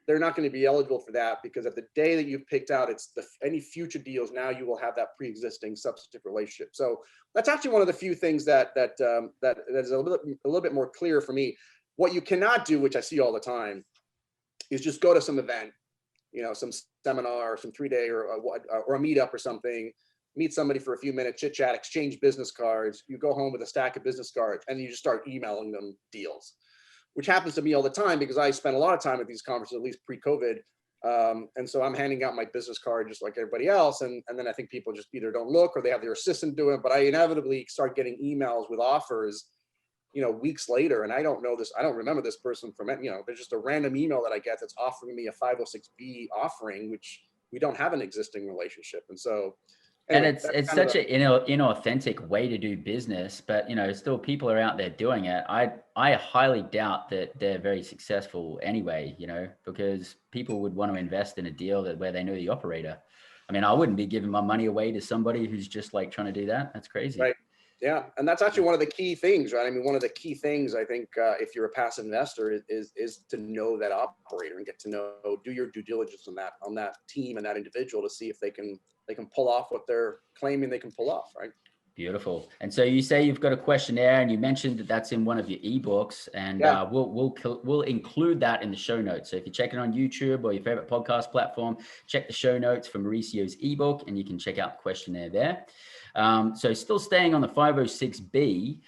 S1: they're not going to be eligible for that, because at the day that you've picked out, it's any future deals, now you will have that pre-existing substantive relationship. So that's actually one of the few things that is a little bit more clear for me. What you cannot do, which I see all the time, is just go to some event, some seminar or some 3-day or a meetup or something, meet somebody for a few minutes, chit chat, exchange business cards. You go home with a stack of business cards and you just start emailing them deals, which happens to me all the time because I spend a lot of time at these conferences, at least pre-COVID. And so I'm handing out my business card just like everybody else. And then I think people just either don't look or they have their assistant do it, but I inevitably start getting emails with offers, weeks later. And I don't know this, I don't remember this person from, there's just a random email that I get that's offering me a 506B offering, which we don't have an existing relationship. And so, anyway,
S3: and it's such an inauthentic way to do business, but still people are out there doing it. I highly doubt that they're very successful anyway, because people would want to invest in a deal where they know the operator. I mean, I wouldn't be giving my money away to somebody who's just like trying to do that. That's crazy.
S1: Right. Yeah. And that's actually one of the key things, right? I mean, one of the key things I think if you're a passive investor is to know that operator and get to do your due diligence on that team and that individual to see if they can pull off what they're claiming they can pull off, right?
S3: Beautiful. And so you say you've got a questionnaire, and you mentioned that that's in one of your ebooks, and we'll include that in the show notes. So if you're checking on YouTube or your favorite podcast platform, check the show notes for Mauricio's ebook, and you can check out the questionnaire there. So still staying on the 506B,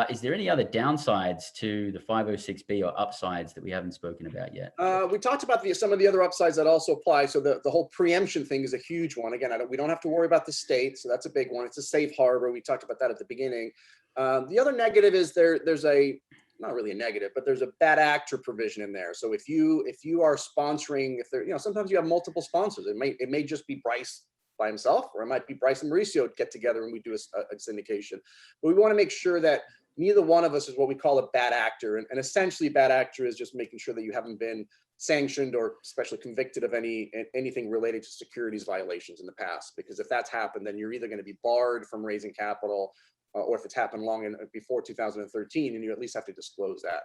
S3: is there any other downsides to the 506B or upsides that we haven't spoken about yet?
S1: We talked about some of the other upsides that also apply. So the whole preemption thing is a huge one. Again, we don't have to worry about the state. So that's a big one. It's a safe harbor. We talked about that at the beginning. The other negative is there's not really a negative, but there's a bad actor provision in there. So if you are sponsoring, sometimes you have multiple sponsors. It may just be Bryce by himself, or it might be Bryce and Mauricio get together and we do a syndication. But we want to make sure that neither one of us is what we call a bad actor. And essentially, bad actor is just making sure that you haven't been sanctioned or especially convicted of anything related to securities violations in the past. Because if that's happened, then you're either going to be barred from raising capital, or if it's happened before 2013, and you at least have to disclose that.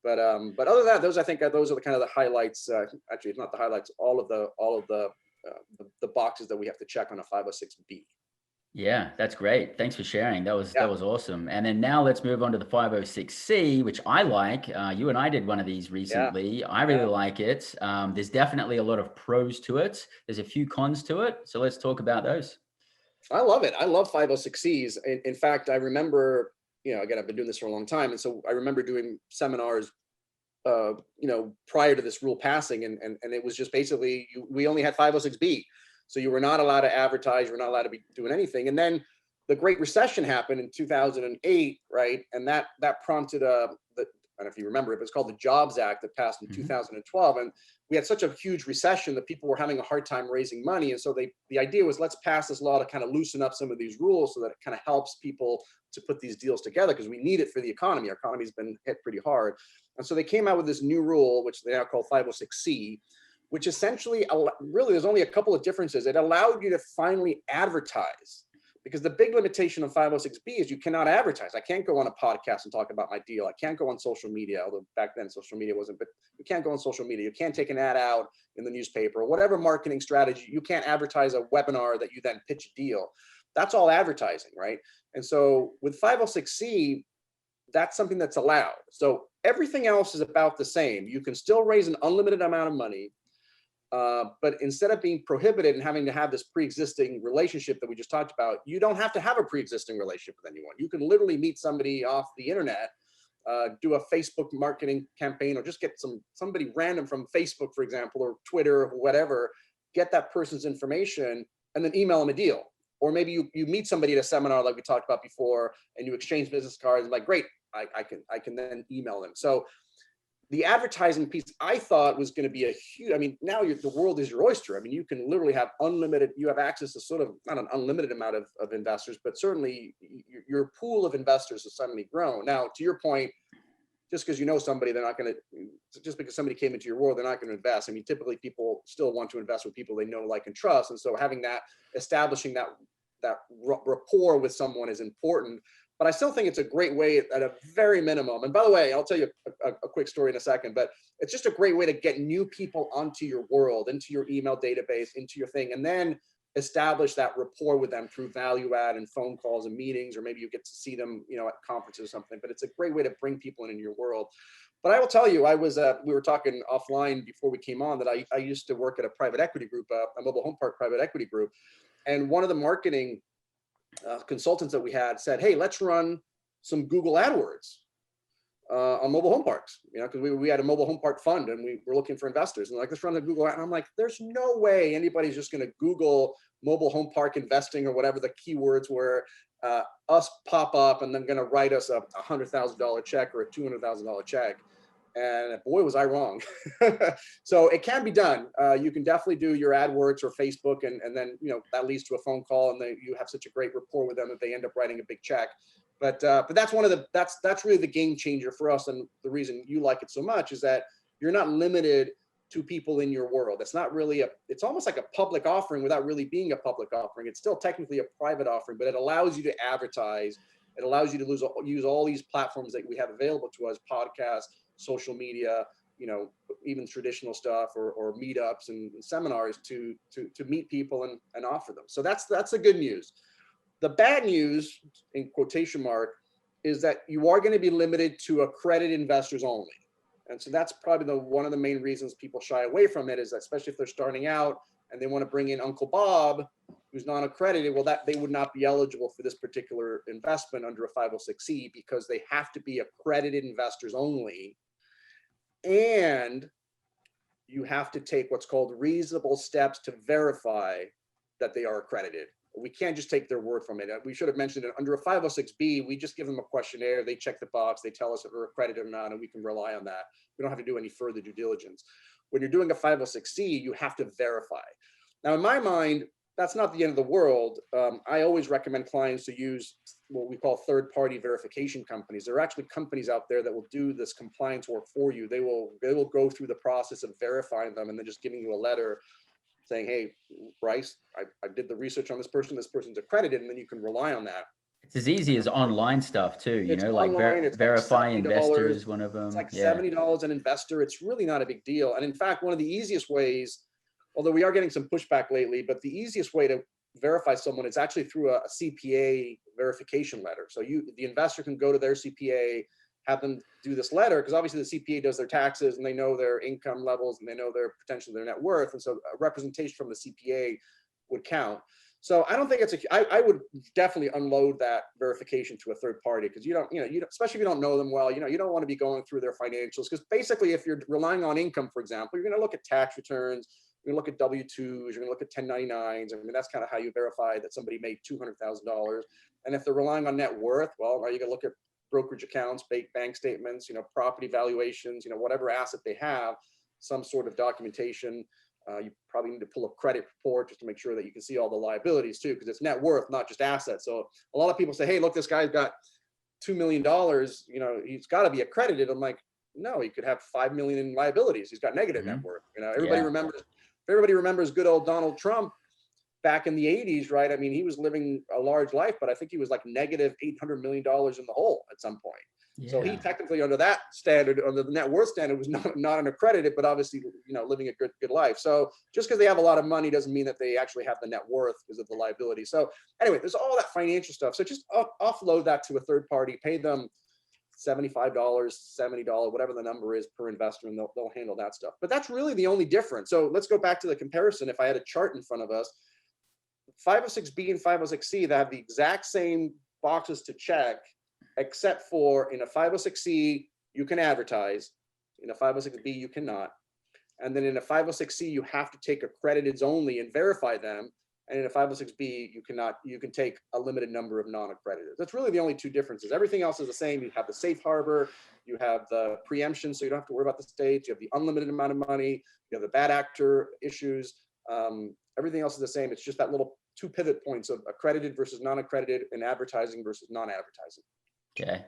S1: But other than that, those are the kind of the highlights. Actually, it's not the highlights. All of the boxes that we have to check on a 506B.
S3: Yeah, that's great. Thanks for sharing. That was awesome. And then now let's move on to the 506C, which I like. You and I did one of these recently. Yeah. I really like it. There's definitely a lot of pros to it. There's a few cons to it. So let's talk about those.
S1: I love it. I love 506Cs. In fact, I remember, again, I've been doing this for a long time. And so I remember doing seminars, prior to this rule passing. And it was just basically, we only had 506B. So you were not allowed to advertise. You were not allowed to be doing anything. And then the Great Recession happened in 2008, right? And that prompted I don't know if you remember, it was called the Jobs Act that passed in 2012. And we had such a huge recession that people were having a hard time raising money. And so the idea was, let's pass this law to kind of loosen up some of these rules so that it kind of helps people to put these deals together, because we need it for the economy. Our economy's been hit pretty hard. And so they came out with this new rule, which they now call 506C, which essentially, really, there's only a couple of differences. It allowed you to finally advertise, because the big limitation of 506B is you cannot advertise. I can't go on a podcast and talk about my deal. I can't go on social media, although back then social media wasn't, but you can't go on social media. You can't take an ad out in the newspaper or whatever marketing strategy. You can't advertise a webinar that you then pitch a deal. That's all advertising, right? And so with 506C, that's something that's allowed. So everything else is about the same. You can still raise an unlimited amount of money. But instead of being prohibited and having to have this pre-existing relationship that we just talked about, you don't have to have a pre-existing relationship with anyone. You can literally meet somebody off the internet, do a Facebook marketing campaign, or just get somebody random from Facebook, for example, or Twitter, or whatever, get that person's information and then email them a deal. Or maybe you meet somebody at a seminar like we talked about before, and you exchange business cards, and like, great, I can then email them. So the advertising piece, I thought, was going to be a huge, now the world is your oyster. You can literally have you have access to sort of, not an unlimited amount of investors, but certainly your pool of investors has suddenly grown. Now, to your point, just because you know somebody, just because somebody came into your world, they're not going to invest. Typically people still want to invest with people they know, like, and trust. And so establishing that rapport with someone is important. But I still think it's a great way at a very minimum. And by the way, I'll tell you a quick story in a second, but it's just a great way to get new people onto your world, into your email database, into your thing, and then establish that rapport with them through value add and phone calls and meetings, or maybe you get to see them, at conferences or something. But it's a great way to bring people in your world. But I will tell you, we were talking offline before we came on that I used to work at a private equity group, a mobile home park private equity group. And one of the marketing consultants that we had said, hey, let's run some Google AdWords on mobile home parks, because we had a mobile home park fund and we were looking for investors, and like, let's run the Google ad. And I'm like, there's no way anybody's just going to Google mobile home park investing or whatever the keywords were, us pop up and then going to write us a $100,000 check or a $200,000 check. And boy, was I wrong. So it can be done. You can definitely do your AdWords or Facebook, and then that leads to a phone call, and then you have such a great rapport with them that they end up writing a big check. But that's that's really the game changer for us, and the reason you like it so much is that you're not limited to people in your world. It's not really it's almost like a public offering without really being a public offering. It's still technically a private offering, but it allows you to advertise. It allows you to use all these platforms that we have available to us: podcasts, social media, even traditional stuff, or meetups and seminars to meet people and offer them. So that's the good news. The bad news, in quotation mark, is that you are going to be limited to accredited investors only. And so that's probably one of the main reasons people shy away from it, is that, especially if they're starting out and they want to bring in Uncle Bob, who's non-accredited, well, that they would not be eligible for this particular investment under a 506C, because they have to be accredited investors only. And you have to take what's called reasonable steps to verify that they are accredited. We can't just take their word from it. We should have mentioned it. Under a 506B, we just give them a questionnaire. They check the box. They tell us if we're accredited or not, and we can rely on that. We don't have to do any further due diligence. When you're doing a 506C, you have to verify. Now, in my mind, that's not the end of the world. I always recommend clients to use what we call third-party verification companies. There are actually companies out there that will do this compliance work for you. They will go through the process of verifying them and then just giving you a letter saying, hey, Bryce, I did the research on this person. This person's accredited, and then you can rely on that.
S3: It's as easy as online stuff too,
S1: It's
S3: like
S1: online. It's
S3: Verify
S1: like
S3: Investor
S1: $70.
S3: is one of them.
S1: It's like
S3: Yeah.
S1: $70 an investor. It's really not a big deal. And in fact, one of the easiest ways, although we are getting some pushback lately, but the easiest way to verify someone is actually through a CPA verification letter. So the investor can go to their CPA, have them do this letter, because obviously the CPA does their taxes and they know their income levels and they know their potential, their net worth. And so a representation from the CPA would count. So I don't think I would definitely unload that verification to a third party, because you don't, especially if you don't know them well, you don't want to be going through their financials, because basically if you're relying on income, for example, you're going to look at tax returns, you're going to look at W-2s, you're going to look at 1099s. I mean, that's kind of how you verify that somebody made $200,000. And if they're relying on net worth, well, now you got to look at brokerage accounts, bank statements, property valuations, whatever asset they have, some sort of documentation. You probably need to pull a credit report just to make sure that you can see all the liabilities too, because it's net worth, not just assets. So a lot of people say, hey, look, this guy's got $2 million, he's got to be accredited. I'm like, no, he could have 5 million in liabilities. He's got negative net worth. Everybody remembers good old Donald Trump back in the 80s, right? I mean, he was living a large life, but I think he was like negative $800 million in the hole at some point. Yeah. So he technically, under that standard, under the net worth standard, was not an accredited, but obviously, living a good life. So just because they have a lot of money doesn't mean that they actually have the net worth because of the liability. So anyway, there's all that financial stuff. So just offload that to a third party, pay them $75, $70, whatever the number is per investor, and they'll handle that stuff. But that's really the only difference. So let's go back to the comparison. If I had a chart in front of us, 506B and 506C, that have the exact same boxes to check, except for in a 506C, you can advertise. In a 506B, you cannot. And then in a 506C, you have to take accrediteds only and verify them. And in a 506B, you can take a limited number of non-accredited. That's really the only two differences. Everything else is the same. You have the safe harbor, you have the preemption, so you don't have to worry about the states. You have the unlimited amount of money, you have the bad actor issues. Everything else is the same. It's just that little two pivot points of accredited versus non-accredited and advertising versus non-advertising.
S3: Okay.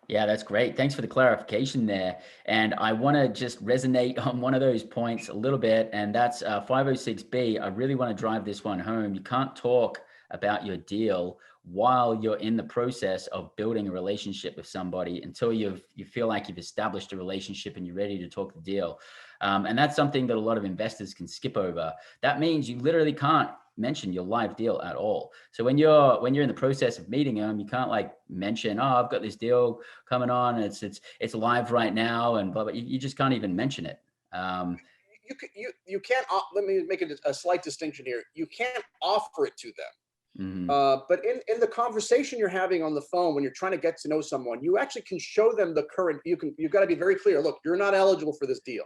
S3: Yeah, that's great. Thanks for the clarification there. And I want to just resonate on one of those points a little bit, and that's 506B. I really want to drive this one home. You can't talk about your deal while you're in the process of building a relationship with somebody until you feel like you've established a relationship and you're ready to talk the deal. And that's something that a lot of investors can skip over. That means you literally can't mention your live deal at all. So when you're in the process of meeting them, you can't like mention, oh, I've got this deal coming on, it's live right now, and blah blah. You just can't even mention it.
S1: You can't. Let me make a slight distinction here. You can't offer it to them. Mm-hmm. But in the conversation you're having on the phone, when you're trying to get to know someone, you actually can show them the current. You've got to be very clear. Look, you're not eligible for this deal.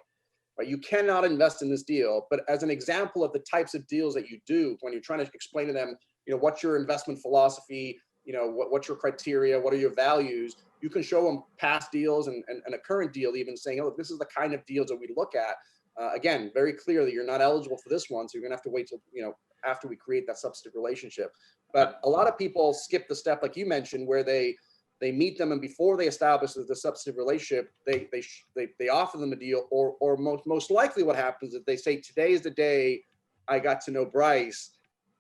S1: Right? You cannot invest in this deal, but as an example of the types of deals that you do, when you're trying to explain to them, what's your investment philosophy, what's your criteria, what are your values, you can show them past deals and a current deal, even saying, oh, look, this is the kind of deals that we look at. Again, very clearly, you're not eligible for this one, so you're gonna have to wait till, after we create that substantive relationship. But a lot of people skip the step, like you mentioned, where they meet them, and before they establish the substantive relationship, they offer them a deal, or most likely what happens is they say, today is the day I got to know Bryce,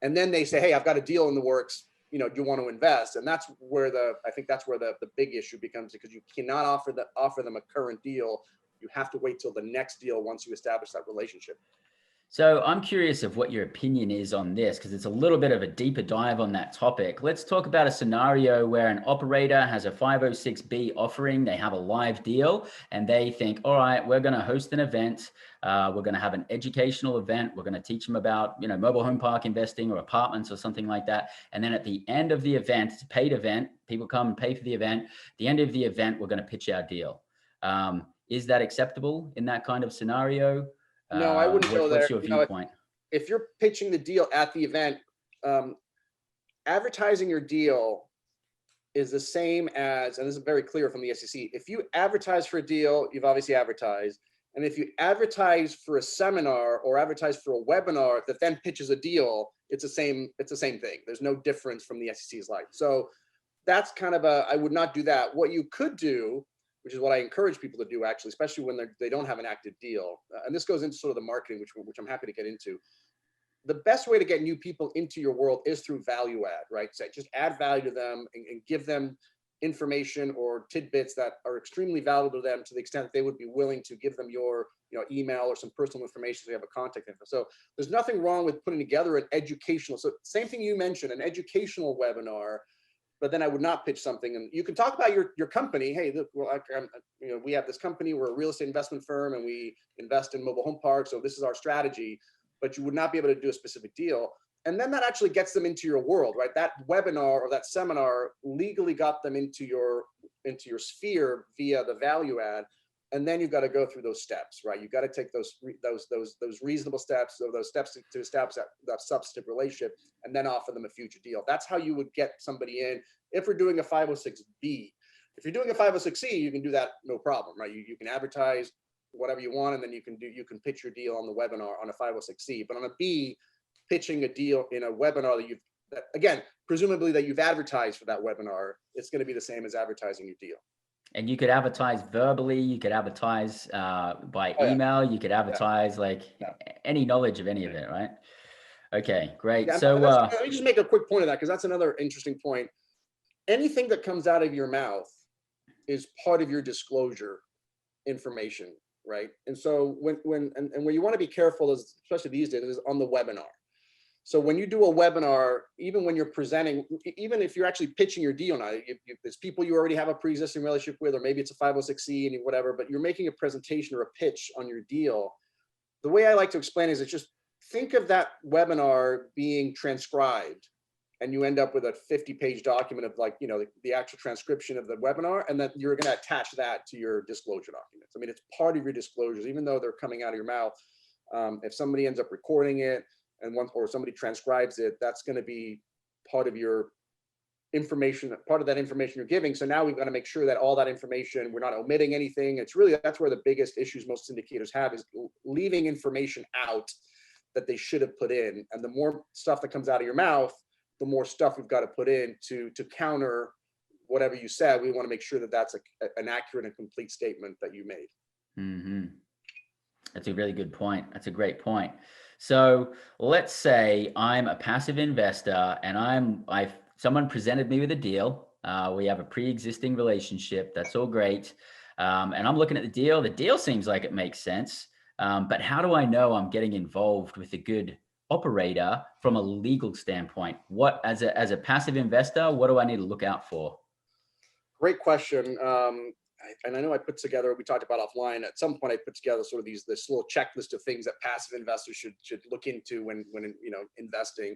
S1: and then they say, hey, I've got a deal in the works, do you want to invest? And that's where I think that's where the big issue becomes, because you cannot offer them a current deal. You have to wait till the next deal once you establish that relationship.
S3: So I'm curious of what your opinion is on this, because it's a little bit of a deeper dive on that topic. Let's talk about a scenario where an operator has a 506B offering, they have a live deal, and they think, all right, we're going to host an event. We're going to have an educational event. We're going to teach them about, mobile home park investing or apartments or something like that. And then at the end of the event, it's a paid event. People come and pay for the event. At the end of the event, we're going to pitch our deal. Is that acceptable in that kind of scenario?
S1: No, I wouldn't go there.
S3: What's your viewpoint?
S1: If you're pitching the deal at the event, advertising your deal is the same as, and this is very clear from the SEC, if you advertise for a deal, you've obviously advertised. And if you advertise for a seminar or advertise for a webinar that then pitches a deal, it's the same thing. There's no difference from the SEC's light. So that's kind of I would not do that. What you could do, which is what I encourage people to do actually, especially when they don't have an active deal. And this goes into sort of the marketing, which I'm happy to get into. The best way to get new people into your world is through value add, right? So just add value to them and give them information or tidbits that are extremely valuable to them to the extent that they would be willing to give them your email or some personal information so you have a contact info. So there's nothing wrong with putting together an educational, so same thing you mentioned, an educational webinar, but then I would not pitch something. And you can talk about your company. Hey, look, we have this company, we're a real estate investment firm and we invest in mobile home parks. So this is our strategy, but you would not be able to do a specific deal. And then that actually gets them into your world, right? That webinar or that seminar legally got them into your sphere via the value add. And then you've got to go through those steps, right? You've got to take those reasonable steps, or those steps to establish that substantive relationship, and then offer them a future deal. That's how you would get somebody in. If we're doing a 506B, if you're doing a 506C, you can do that no problem, right? You can advertise whatever you want, and then you can pitch your deal on the webinar on a 506C. But on a B, pitching a deal in a webinar that again, presumably that you've advertised for that webinar, it's going to be the same as advertising your deal.
S3: And you could advertise verbally, you could advertise by email, you could advertise any knowledge of any of it, right? Okay, great.
S1: Yeah,
S3: so
S1: let me just make a quick point of that, because that's another interesting point. Anything that comes out of your mouth is part of your disclosure information, right? And so when you want to be careful is, especially these days, is on the webinar. So when you do a webinar, even when you're presenting, even if you're actually pitching your deal now, there's people you already have a pre-existing relationship with, or maybe it's a 506C and whatever, but you're making a presentation or a pitch on your deal. The way I like to explain is, it's just think of that webinar being transcribed, and you end up with a 50-page document of the actual transcription of the webinar, and then you're going to attach that to your disclosure documents. I mean, it's part of your disclosures, even though they're coming out of your mouth. If somebody ends up recording it, or somebody transcribes it, that's going to be part of your information, part of that information you're giving. So now we've got to make sure that all that information, we're not omitting anything. That's where the biggest issues most syndicators have, is leaving information out that they should have put in. And the more stuff that comes out of your mouth, the more stuff we've got to put in to counter whatever you said. We want to make sure that that's an accurate and complete statement that you made.
S3: Mm-hmm. That's a really good point. That's a great point. So let's say I'm a passive investor and someone presented me with a deal. We have a pre-existing relationship. That's all great. And I'm looking at the deal. The deal seems like it makes sense. But how do I know I'm getting involved with a good operator from a legal standpoint? What, as a passive investor, what do I need to look out for?
S1: Great question. And I know I put together, we talked about offline, at some point I put together sort of this little checklist of things that passive investors should look into when investing.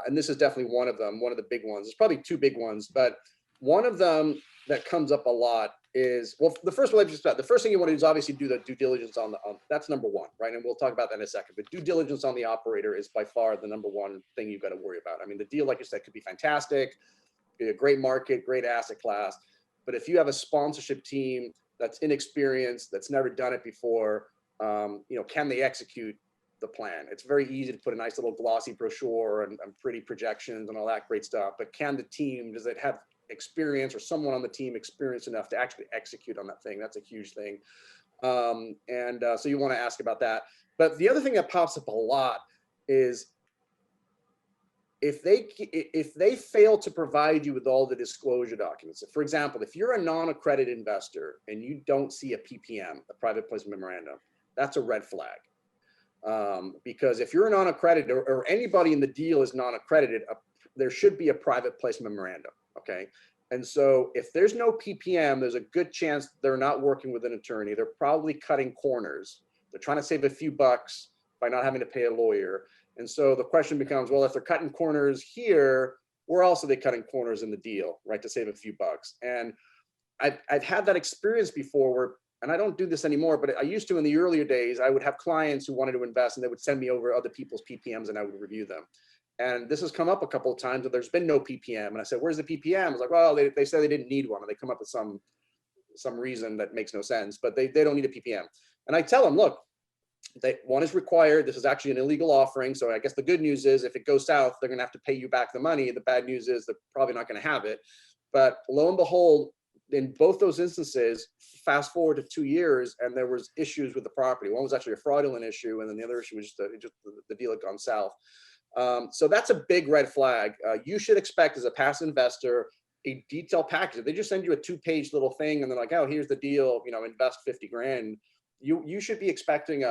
S1: And this is definitely one of them, one of the big ones. There's probably two big ones, but one of them that comes up a lot is, well, the first one, the first thing you want to do is obviously do the due diligence on that's number one, right? And we'll talk about that in a second, but due diligence on the operator is by far the number one thing you've got to worry about. I mean, the deal, like you said, could be fantastic, be a great market, great asset class. But if you have a sponsorship team that's inexperienced, that's never done it before, can they execute the plan? It's very easy to put a nice little glossy brochure and pretty projections and all that great stuff. But does it have experience, or someone on the team experienced enough to actually execute on that thing? That's a huge thing. So you want to ask about that. But the other thing that pops up a lot is, if they fail to provide you with all the disclosure documents. For example, if you're a non-accredited investor and you don't see a PPM, a private placement memorandum, that's a red flag. Because if you're a non-accredited, or anybody in the deal is non-accredited, there should be a private placement memorandum, okay? And so if there's no PPM, there's a good chance they're not working with an attorney. They're probably cutting corners. They're trying to save a few bucks by not having to pay a lawyer. And so the question becomes, well, if they're cutting corners here, where else are they cutting corners in the deal, right, to save a few bucks? And I've had that experience before where, and I don't do this anymore, but I used to in the earlier days. I would have clients who wanted to invest, and they would send me over other people's PPMs, and I would review them. And this has come up a couple of times, that there's been no PPM. And I said, where's the PPM? I was like, well, they said they didn't need one, and they come up with some reason that makes no sense, but they don't need a PPM. And I tell them, look, one is required. This is actually an illegal offering. So I guess the good news is if it goes south, they're going to have to pay you back the money. The bad news is they're probably not going to have it. But lo and behold, in both those instances, fast forward to 2 years, and there was issues with the property. One was actually a fraudulent issue, and then the other issue was just the deal had gone south. So that's a big red flag. You should expect as a passive investor a detailed package. If they just send you a 2-page little thing and they're like, oh, here's the deal, invest 50 grand. You should be expecting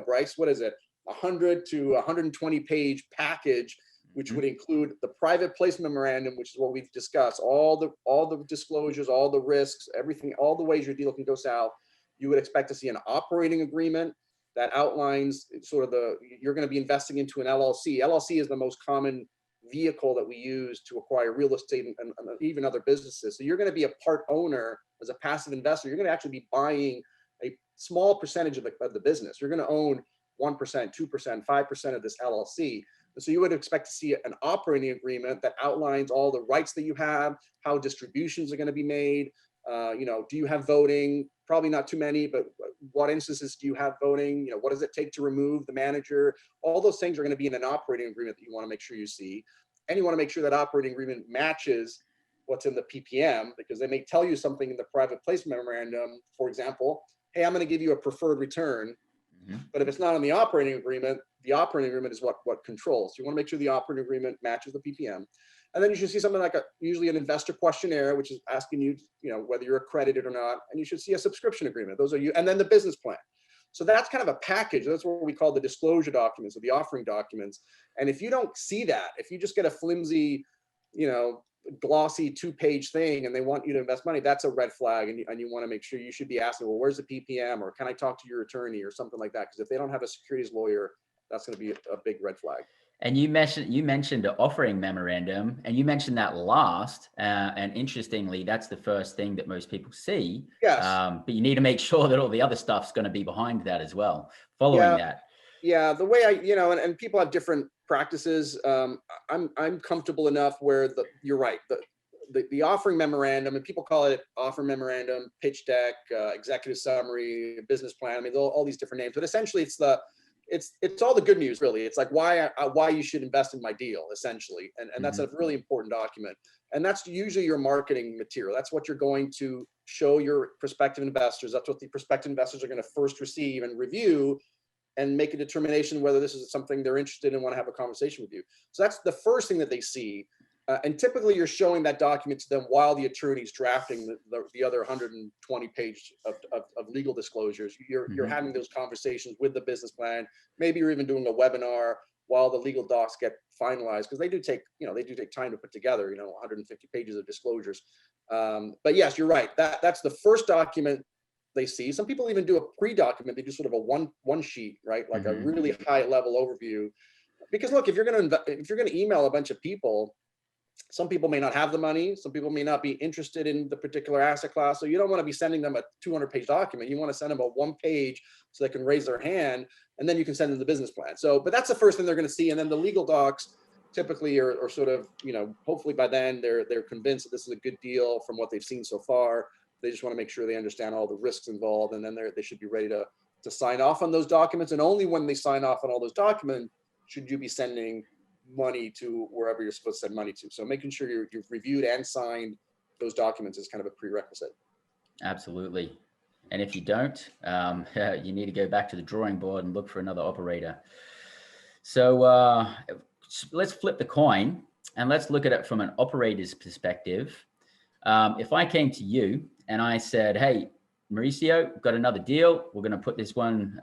S1: Bryce, what is it? 100 to 120 page package, which would include the private placement memorandum, which is what we've discussed, all the disclosures, all the risks, everything, all the ways your deal can go south. You would expect to see an operating agreement that outlines sort of you're going to be investing into an LLC. LLC is the most common vehicle that we use to acquire real estate and even other businesses. So you're going to be a part owner as a passive investor. You're going to actually be buying a small percentage of the business. You're going to own 1%, 2%, 5% of this LLC. So you would expect to see an operating agreement that outlines all the rights that you have, how distributions are going to be made. Do you have voting? Probably not too many, but what instances do you have voting? What does it take to remove the manager? All those things are going to be in an operating agreement that you want to make sure you see. And you want to make sure that operating agreement matches what's in the PPM, because they may tell you something in the private placement memorandum, for example, hey, I'm going to give you a preferred return. But if it's not on the operating agreement is what controls. You want to make sure the operating agreement matches the PPM. And then you should see something like usually an investor questionnaire, which is asking you, whether you're accredited or not. And you should see a subscription agreement. Those are you, and then the business plan. So that's kind of a package. That's what we call the disclosure documents or the offering documents. And if you don't see that, if you just get a flimsy, glossy 2-page thing and they want you to invest money, that's a red flag. And you want to make sure you should be asking, well, where's the PPM, or can I talk to your attorney or something like that? Because if they don't have a securities lawyer, that's going to be a big red flag.
S3: And you mentioned the offering memorandum, and you mentioned that last. And interestingly, that's the first thing that most people see.
S1: Yes.
S3: But you need to make sure that all the other stuff's going to be behind that as well, following that.
S1: Yeah, the way and people have different practices. I'm comfortable enough where you're right. The offering memorandum, and people call it offering memorandum, pitch deck, executive summary, business plan. I mean, all these different names, but essentially it's all the good news, really. It's like why you should invest in my deal, essentially. And that's a really important document. And that's usually your marketing material. That's what you're going to show your prospective investors. That's what the prospective investors are going to first receive and review and make a determination whether this is something they're interested in and want to have a conversation with you. So that's the first thing that they see. And typically you're showing that document to them while the attorney's drafting the other 120 pages of legal disclosures. You're having those conversations with the business plan. Maybe you're even doing a webinar while the legal docs get finalized, because they do take time to put together, 150 pages of disclosures. But yes, you're right. That's the first document they see. Some people even do a pre-document. They do sort of a one sheet, right? Like a really high level overview. Because look, if you're going to email a bunch of people, some people may not have the money. Some people may not be interested in the particular asset class. So you don't want to be sending them a 200-page document. You want to send them a 1-page so they can raise their hand, and then you can send them the business plan. But that's the first thing they're going to see. And then the legal docs typically are sort of, hopefully by then they're convinced that this is a good deal from what they've seen so far. They just want to make sure they understand all the risks involved, and then they should be ready to sign off on those documents. And only when they sign off on all those documents should you be sending money to wherever you're supposed to send money to. So making sure you've reviewed and signed those documents is kind of a prerequisite.
S3: Absolutely. And if you don't, you need to go back to the drawing board and look for another operator. So let's flip the coin and let's look at it from an operator's perspective. If I came to you and I said, hey, Mauricio, got another deal. We're going to put this one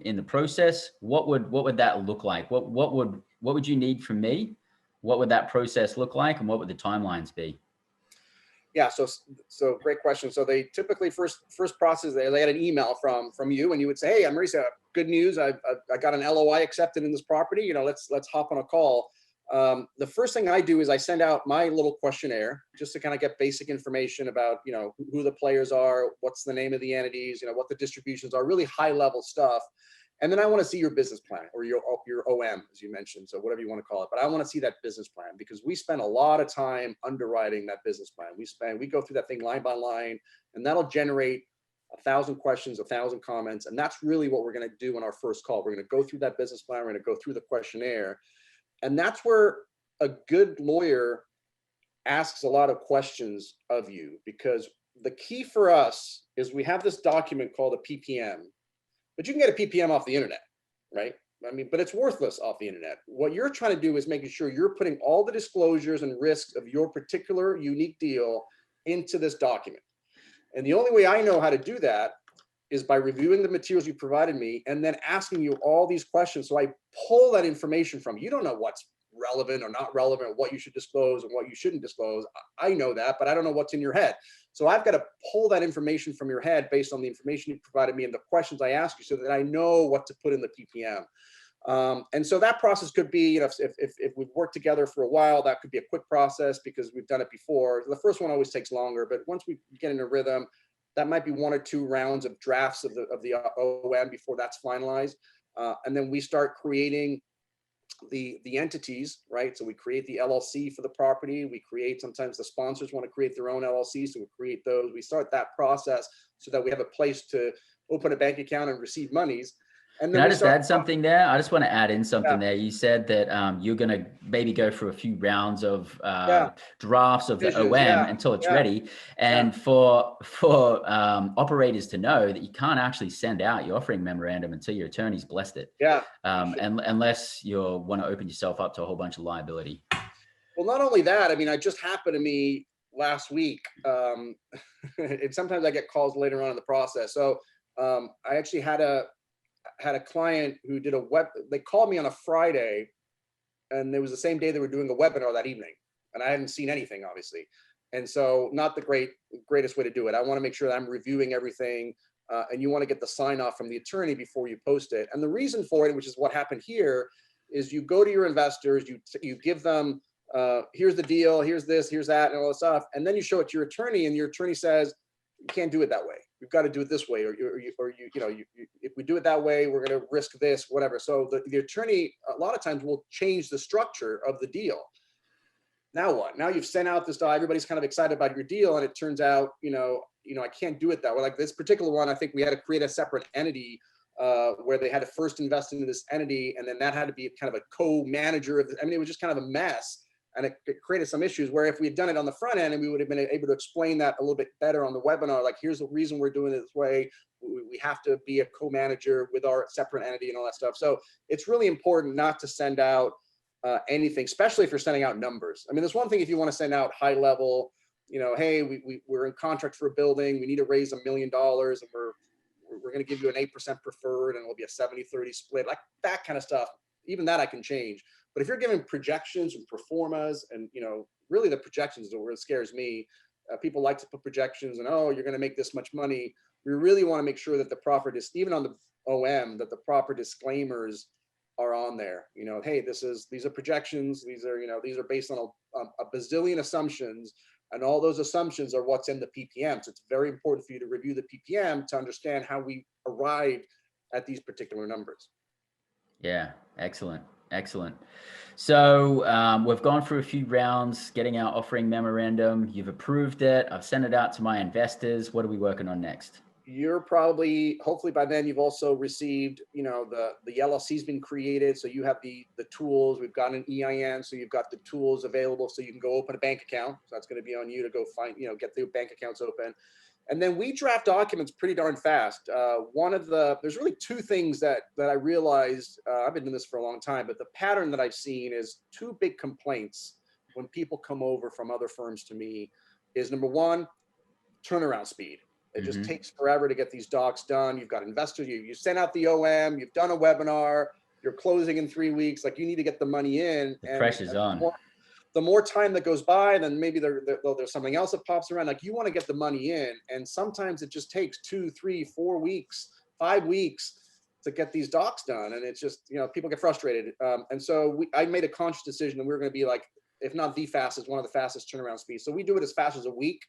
S3: in the process. What would that look like? What would you need from me? What would that process look like, and what would the timelines be?
S1: Yeah, so great question. So they typically first process, they had an email from you, and you would say, hey, I'm Mauricio, good news. I got an LOI accepted in this property. Let's hop on a call. The first thing I do is I send out my little questionnaire just to kind of get basic information about, who the players are, what's the name of the entities, what the distributions are, really high level stuff. And then I want to see your business plan, or your OM, as you mentioned. So whatever you want to call it, but I want to see that business plan, because we spend a lot of time underwriting that business plan. We go through that thing line by line, and that'll generate 1,000 questions, 1,000 comments. And that's really what we're going to do in our first call. We're going to go through that business plan. We're going to go through the questionnaire. And that's where a good lawyer asks a lot of questions of you, because the key for us is we have this document called a PPM, but you can get a PPM off the internet, right? I mean, but it's worthless off the internet. What you're trying to do is making sure you're putting all the disclosures and risks of your particular unique deal into this document. And the only way I know how to do that is by reviewing the materials you provided me and then asking you all these questions. So I pull that information from you. You don't know what's relevant or not relevant, what you should disclose and what you shouldn't disclose. I know that, but I don't know what's in your head. So I've got to pull that information from your head based on the information you provided me and the questions I ask you, so that I know what to put in the PPM. And so that process could be, if we've worked together for a while, that could be a quick process because we've done it before. The first one always takes longer, but once we get in a rhythm, that might be 1 or 2 rounds of drafts of the OM before that's finalized. And then we start creating the entities, right? So we create the LLC for the property. We create, sometimes the sponsors want to create their own LLC, so we create those. We start that process so that we have a place to open a bank account and receive monies. And then
S3: Can I just add something there? I just want to add in something there. You said that you're going to maybe go through a few rounds of drafts of the OM until it's ready. And for operators to know that you can't actually send out your offering memorandum until your attorney's blessed it. And unless you want to open yourself up to a whole bunch of liability.
S1: Well, not only that, I mean, it just happened to me last week. And sometimes I get calls later on in the process. So I actually had a client who did they called me on a Friday, and it was the same day they were doing a webinar that evening, and I hadn't seen anything, obviously. And so not the greatest way to do it. I want to make sure that I'm reviewing everything, and you want to get the sign off from the attorney before you post it. And the reason for it, which is what happened here, is you go to your investors, you give them, here's the deal, here's this, here's that, and all this stuff. And then you show it to your attorney, and your attorney says, you can't do it that way. We've got to do it this way, or if we do it that way, we're going to risk this, whatever. So the attorney a lot of times will change the structure of the deal. Now what? Now you've sent out this stuff. Everybody's kind of excited about your deal, and it turns out, I can't do it that way. Like this particular one, I think we had to create a separate entity where they had to first invest into this entity, and then that had to be kind of a co-manager of. It was just kind of a mess. And it created some issues where if we had done it on the front end and we would have been able to explain that a little bit better on the webinar, like here's the reason we're doing it this way. We have to be a co-manager with our separate entity and all that stuff. So it's really important not to send out anything, especially if you're sending out numbers. I mean, there's one thing if you want to send out high level, hey, we're in contract for a building. We need to raise $1 million and we're going to give you an 8% preferred and it'll be a 70-30 split, like that kind of stuff. Even that I can change. But if you're giving projections and performas and, really the projections is what scares me. People like to put projections and, oh, you're going to make this much money. We really want to make sure that the proper, even on the OM, that the proper disclaimers are on there. Hey, these are projections. These are based on a bazillion assumptions, and all those assumptions are what's in the PPM. So it's very important for you to review the PPM to understand how we arrived at these particular numbers.
S3: Yeah, excellent. So we've gone through a few rounds, getting our offering memorandum. You've approved it. I've sent it out to my investors. What are we working on next?
S1: You're hopefully by then you've also received, the LLC's been created. So you have the tools. We've got an EIN. So you've got the tools available so you can go open a bank account. So that's going to be on you to go find, get the bank accounts open. And then we draft documents pretty darn fast. There's really 2 things that I realized, I've been doing this for a long time, but the pattern that I've seen is 2 big complaints when people come over from other firms to me is, number 1, turnaround speed. It just takes forever to get these docs done. You've got investors, you sent out the OM, you've done a webinar, you're closing in 3 weeks, like you need to get the money in.
S3: The pressure's on.
S1: The more time that goes by, then maybe there's something else that pops around. Like you want to get the money in, and sometimes it just takes 2, 3, 4 weeks, 5 weeks to get these docs done, and it's just people get frustrated. And so I made a conscious decision that we were going to be like, if not the fastest, one of the fastest turnaround speeds. So we do it as fast as a week,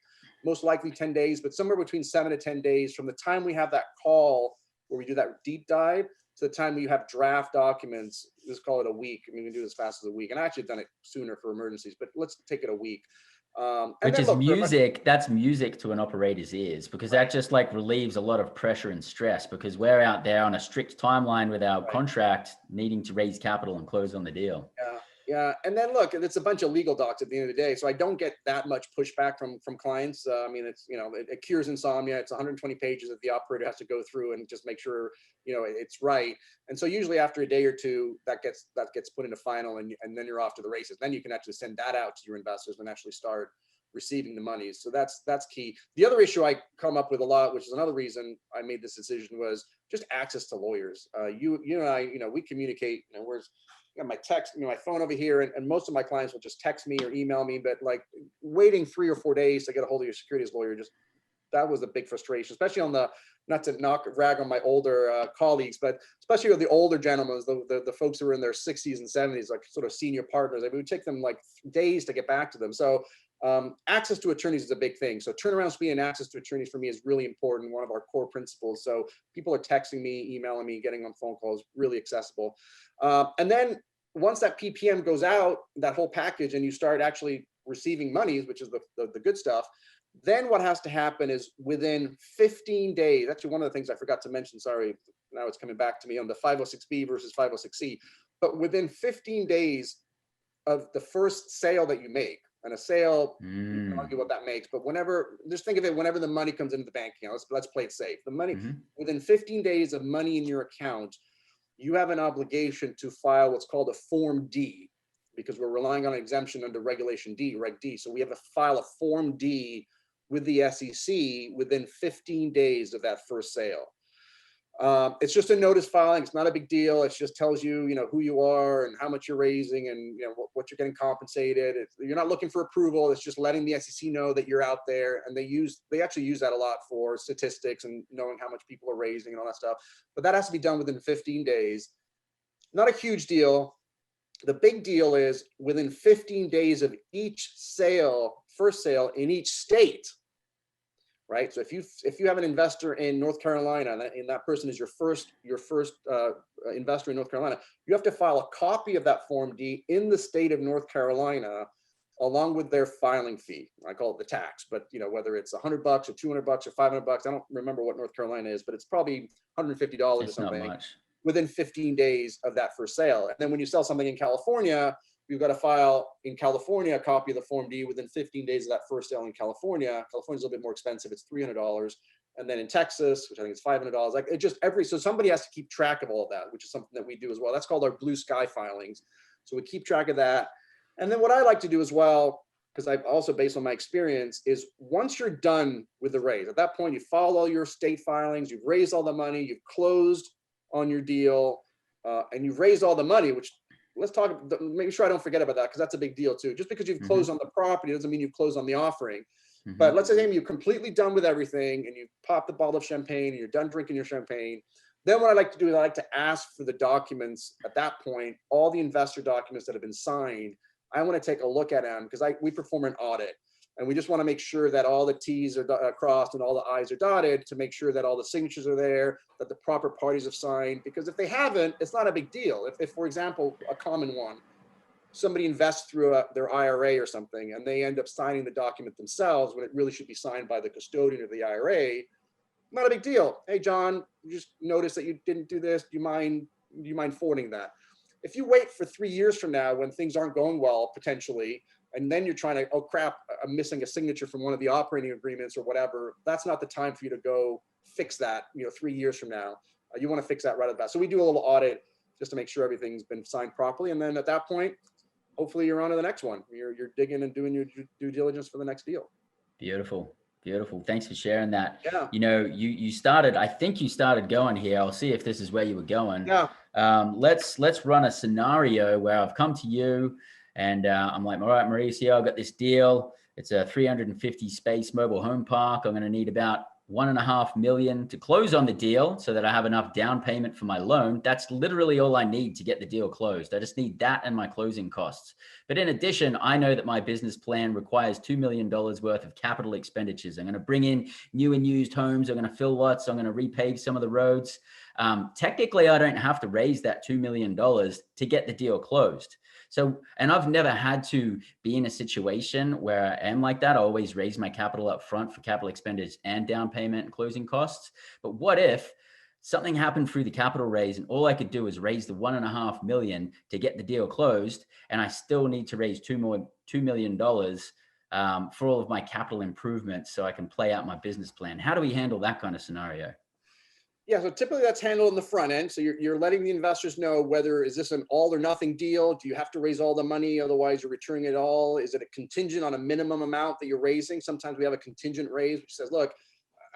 S1: most likely 10 days, but somewhere between 7 to 10 days from the time we have that call where we do that deep dive to the time we have draft documents. Let's call it a week. I mean, we do it as fast as a week, and I actually have done it sooner for emergencies, but let's take it a week.
S3: Which
S1: then
S3: is
S1: look,
S3: music. That's music to an operator's ears, because that just like relieves a lot of pressure and stress, because we're out there on a strict timeline with our contract, needing to raise capital and close on the deal.
S1: Yeah. Yeah. And then look, it's a bunch of legal docs at the end of the day. So I don't get that much pushback from clients. I mean, it's, it cures insomnia. It's 120 pages that the operator has to go through and just make sure, it's right. And so usually after a day or two, that gets put into final, and then you're off to the races. Then you can actually send that out to your investors and actually start receiving the money. So that's key. The other issue I come up with a lot, which is another reason I made this decision, was just access to lawyers. You and I, we communicate, where's my text, my phone over here, and most of my clients will just text me or email me, but like waiting 3 or 4 days to get a hold of your securities lawyer, that was a big frustration, especially on not to rag on my older colleagues, but especially with the older gentlemen, the folks who were in their 60s and 70s, like sort of senior partners. It would take them like days to get back to them. So access to attorneys is a big thing. So turnaround speed and access to attorneys for me is really important, one of our core principles. So people are texting me, emailing me, getting on phone calls, really accessible. And then once that PPM goes out, that whole package, and you start actually receiving monies, which is the good stuff, then what has to happen is within 15 days, actually one of the things I forgot to mention, sorry, now it's coming back to me on the 506B versus 506C, but within 15 days of the first sale that you make, and a sale, you can argue what that makes, but just think of it, whenever the money comes into the bank account, let's play it safe. The money, within 15 days of money in your account, you have an obligation to file what's called a Form D, because we're relying on an exemption under Regulation D, Reg D. So we have to file a Form D with the SEC within 15 days of that first sale. It's just a notice filing. It's not a big deal. It just tells you, who you are and how much you're raising and what you're getting compensated. You're not looking for approval. It's just letting the SEC know that you're out there. And they actually use that a lot for statistics and knowing how much people are raising and all that stuff. But that has to be done within 15 days. Not a huge deal. The big deal is within 15 days of each first sale in each state. Right. So if you have an investor in North Carolina, and that person is your first investor in North Carolina, you have to file a copy of that Form D in the state of North Carolina, along with their filing fee. I call it the tax, but whether it's $100 or $200 or $500, I don't remember what North Carolina is, but it's probably $150 or something. Not much. Within 15 days of that first sale. And then when you sell something in California, you've got to file in California a copy of the Form D within 15 days of that first sale in California. California's a little bit more expensive. It's $300. And then in Texas, which I think is $500, like so somebody has to keep track of all of that, which is something that we do as well. That's called our blue sky filings. So we keep track of that. And then what I like to do as well, because I've also, based on my experience, is once you're done with the raise, at that point, you filed all your state filings, you've raised all the money, you've closed on your deal, and you've raised all the money, which let's talk, make sure I don't forget about that, because that's a big deal too. Just because you've closed on the property doesn't mean you've closed on the offering. But let's say you're completely done with everything and you pop the bottle of champagne and you're done drinking your champagne. Then what I like to do is I like to ask for the documents at that point, all the investor documents that have been signed. I want to take a look at them because we perform an audit. And we just want to make sure that all the T's are crossed and all the I's are dotted, to make sure that all the signatures are there, that the proper parties have signed. Because if they haven't, it's not a big deal. If for example, a common one, somebody invests through their IRA or something, and they end up signing the document themselves when it really should be signed by the custodian of the IRA, not a big deal. Hey, John, you just noticed that you didn't do this. Do you mind forwarding that? If you wait for 3 years from now when things aren't going well, potentially, and then you're trying to, oh crap, I'm missing a signature from one of the operating agreements or whatever, that's not the time for you to go fix that, 3 years from now. You want to fix that right at the bat. So we do a little audit just to make sure everything's been signed properly. And then at that point, hopefully you're on to the next one. You're digging and doing your due diligence for the next deal.
S3: Beautiful. Beautiful. Thanks for sharing that.
S1: Yeah.
S3: You started, I think you started going here. I'll see if this is where you were going.
S1: Yeah.
S3: Let's run a scenario where I've come to you and I'm like, all right, Mauricio, I've got this deal. It's a 350 space mobile home park. I'm going to need about $1.5 million to close on the deal so that I have enough down payment for my loan. That's literally all I need to get the deal closed. I just need that and my closing costs. But in addition, I know that my business plan requires $2 million worth of capital expenditures. I'm going to bring in new and used homes. I'm going to fill lots. I'm going to repave some of the roads. technically I don't have to raise that $2 million to get the deal closed. So, and I've never had to be in a situation where I am like that. I always raise my capital up front for capital expenditures and down payment and closing costs. But what if something happened through the capital raise and all I could do is raise the $1.5 million to get the deal closed, and I still need to raise $2 million for all of my capital improvements so I can play out my business plan? How do we handle that kind of scenario?
S1: Yeah, so typically that's handled in the front end. So you're letting the investors know whether is this an all or nothing deal? Do you have to raise all the money? Otherwise you're returning it all. Is it a contingent on a minimum amount that you're raising? Sometimes we have a contingent raise, which says, look,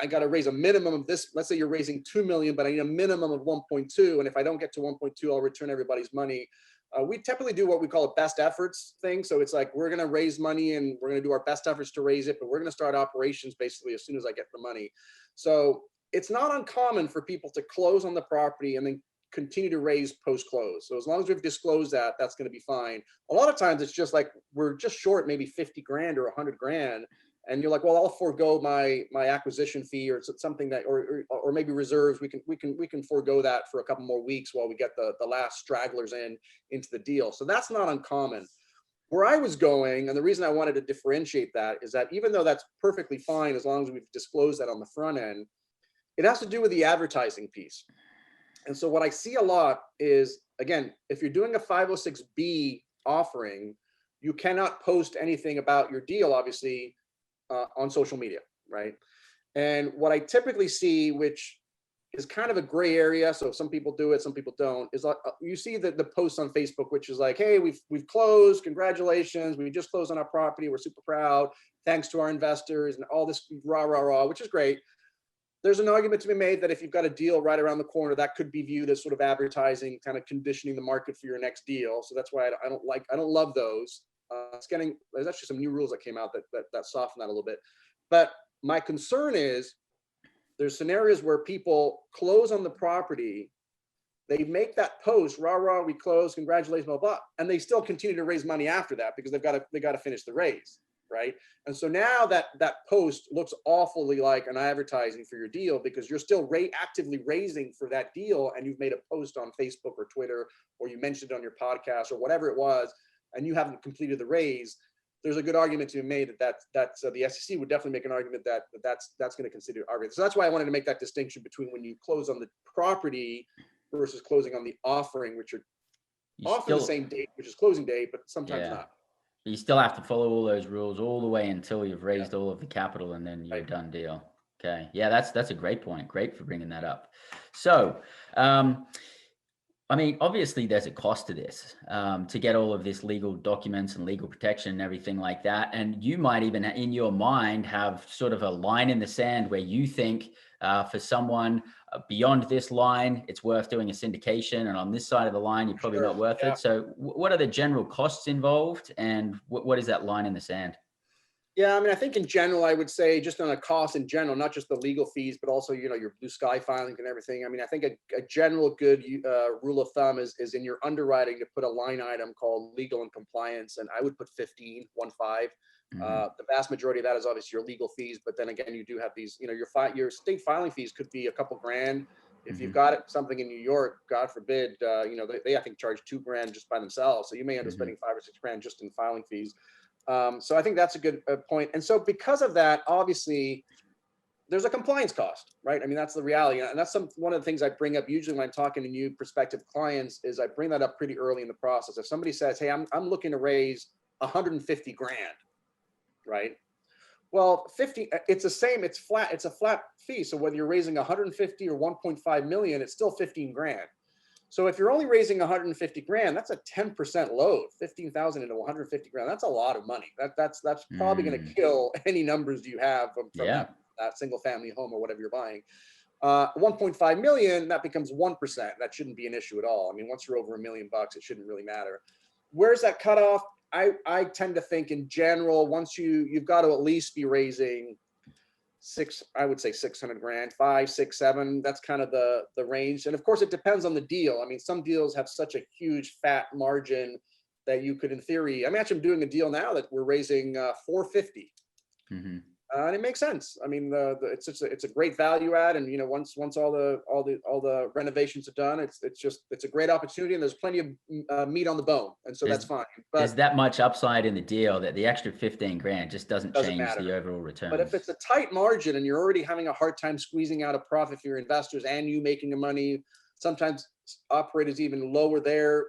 S1: I got to raise a minimum of this. Let's say you're raising 2 million, but I need a minimum of 1.2. And if I don't get to 1.2, I'll return everybody's money. We typically do what we call a best efforts thing. So it's like, we're going to raise money and we're going to do our best efforts to raise it, but we're going to start operations basically as soon as I get the money. So it's not uncommon for people to close on the property and then continue to raise post-close. So as long as we've disclosed that, that's going to be fine. A lot of times it's just like, we're just short maybe 50 grand or 100 grand. And you're like, well, I'll forego my acquisition fee or something that, or maybe reserves. We can forego that for a couple more weeks while we get the last stragglers into the deal. So that's not uncommon. Where I was going, and the reason I wanted to differentiate that is that even though that's perfectly fine, as long as we've disclosed that on the front end, it has to do with the advertising piece. And so what I see a lot is, again, if you're doing a 506B offering, you cannot post anything about your deal, obviously, on social media, right? And what I typically see, which is kind of a gray area, so some people do it, some people don't, is you see the posts on Facebook, which is like, hey, we've closed, congratulations, we just closed on our property, we're super proud, thanks to our investors, and all this rah, rah, rah, which is great. There's an argument to be made that if you've got a deal right around the corner, that could be viewed as sort of advertising, kind of conditioning the market for your next deal. So that's why I don't love those. There's actually some new rules that came out that soften that a little bit. But my concern is there's scenarios where people close on the property, they make that post, rah, rah, we close, congratulations, blah, blah, and they still continue to raise money after that because they got to finish the raise. Right. And so now that post looks awfully like an advertising for your deal because you're still actively raising for that deal. And you've made a post on Facebook or Twitter, or you mentioned it on your podcast or whatever it was, and you haven't completed the raise. There's a good argument to be made that's the SEC would definitely make an argument that's going to consider argument. So that's why I wanted to make that distinction between when you close on the property versus closing on the offering, which are often the same date, which is closing date, but sometimes not.
S3: You still have to follow all those rules all the way until you've raised all of the capital and then you're done deal. Okay. Yeah, that's a great point. Great for bringing that up. So, I mean, obviously there's a cost to this, to get all of this legal documents and legal protection and everything like that. And you might even in your mind have sort of a line in the sand where you think for someone beyond this line, it's worth doing a syndication. And on this side of the line, you're probably not worth it. So what are the general costs involved? And what is that line in the sand?
S1: Yeah, I mean, I think in general, I would say just on a cost in general, not just the legal fees, but also, your blue sky filings and everything. I mean, I think a general good rule of thumb is in your underwriting to put a line item called legal and compliance. And I would put 15. The vast majority of that is obviously your legal fees. But then again, you do have these, your state filing fees could be a couple grand. If you've got something in New York, God forbid, they I think charge $2,000 just by themselves. So you may end up spending $5 or $6,000 just in filing fees. So I think that's a good point. And so because of that, obviously, there's a compliance cost, right? I mean, that's the reality. And that's one of the things I bring up usually when I'm talking to new prospective clients is I bring that up pretty early in the process. If somebody says, hey, I'm looking to raise 150 grand, right? Well, 50, it's the same, it's flat, it's a flat fee. So whether you're raising 150 or 1.5 million, it's still 15 grand. So if you're only raising 150 grand, that's a 10% load, 15,000 into 150 grand. That's a lot of money. That's probably going to kill any numbers you have from that single family home or whatever you're buying. 1.5 million, that becomes 1%. That shouldn't be an issue at all. I mean, once you're over $1 million, it shouldn't really matter. Where's that cutoff? I tend to think in general, once you've got to at least be raising I would say 600 grand, 5, 6, 7. That's kind of the range. And of course, it depends on the deal. I mean, some deals have such a huge fat margin that you could, in theory, I'm actually doing a deal now that we're raising 450. And it makes sense. I mean, it's a great value add, and once all the renovations are done, it's a great opportunity, and there's plenty of meat on the bone, and so that's fine. But
S3: there's that much upside in the deal that the extra 15 grand just doesn't change
S1: matter.
S3: the overall returns.
S1: But if it's a tight margin and you're already having a hard time squeezing out a profit for your investors and you making the money, sometimes operators even lower their,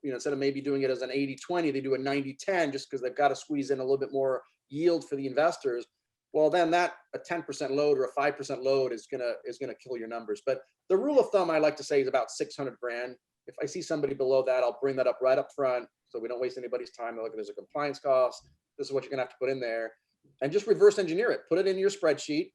S1: instead of maybe doing it as an 80-20, they do a 90-10 just because they've got to squeeze in a little bit more yield for the investors. Well, then a 10% load or a 5% load is gonna kill your numbers. But the rule of thumb I like to say is about 600 grand. If I see somebody below that, I'll bring that up right up front so we don't waste anybody's time. Look, there's a compliance cost. This is what you're gonna have to put in there, and just reverse engineer it. Put it in your spreadsheet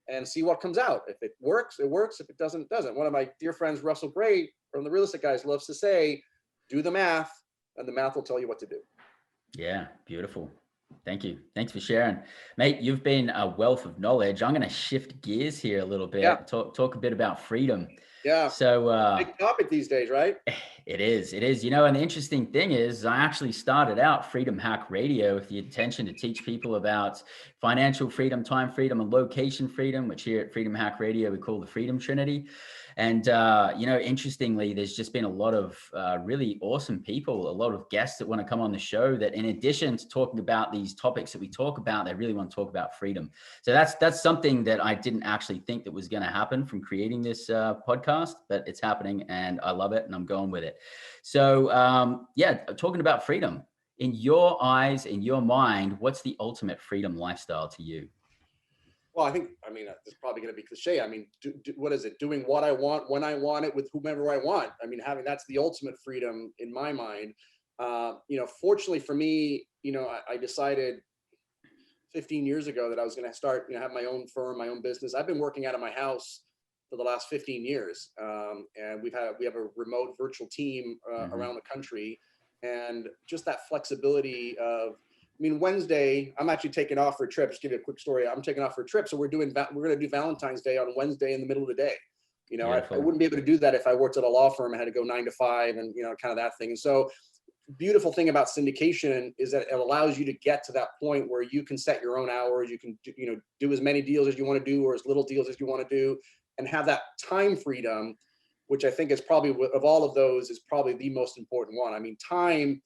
S1: and see what comes out. If it works, it works. If it doesn't, it doesn't. One of my dear friends, Russell Gray from the Real Estate Guys, loves to say, "Do the math, and the math will tell you what to do."
S3: Yeah, beautiful. Thank you. Thanks for sharing. Mate, you've been a wealth of knowledge. I'm going to shift gears here a little bit, talk a bit about freedom.
S1: Yeah.
S3: So
S1: big topic these days, right?
S3: It is. And the interesting thing is I actually started out Freedom Hack Radio with the intention to teach people about financial freedom, time freedom, and location freedom, which here at Freedom Hack Radio, we call the Freedom Trinity. And, interestingly, there's just been a lot of really awesome people, a lot of guests that want to come on the show that in addition to talking about these topics that we talk about, they really want to talk about freedom. So that's something that I didn't actually think that was going to happen from creating this podcast, but it's happening and I love it and I'm going with it. So, talking about freedom, in your eyes, in your mind, what's the ultimate freedom lifestyle to you?
S1: Well, it's probably going to be cliche. What is it? Doing what I want, when I want it, with whomever I want. That's the ultimate freedom in my mind. Fortunately for me, I decided 15 years ago that I was going to start, have my own firm, my own business. I've been working out of my house for the last 15 years. And we have a remote virtual team around the country, and just that flexibility of, Wednesday, I'm actually taking off for a trip. Just give you a quick story. I'm taking off for a trip. So we're going to do Valentine's Day on Wednesday in the middle of the day. I wouldn't be able to do that if I worked at a law firm. I had to go 9 to 5 and, kind of that thing. And so beautiful thing about syndication is that it allows you to get to that point where you can set your own hours. You can, do as many deals as you want to do, or as little deals as you want to do, and have that time freedom, which I think is probably, of all of those, is probably the most important one. Time,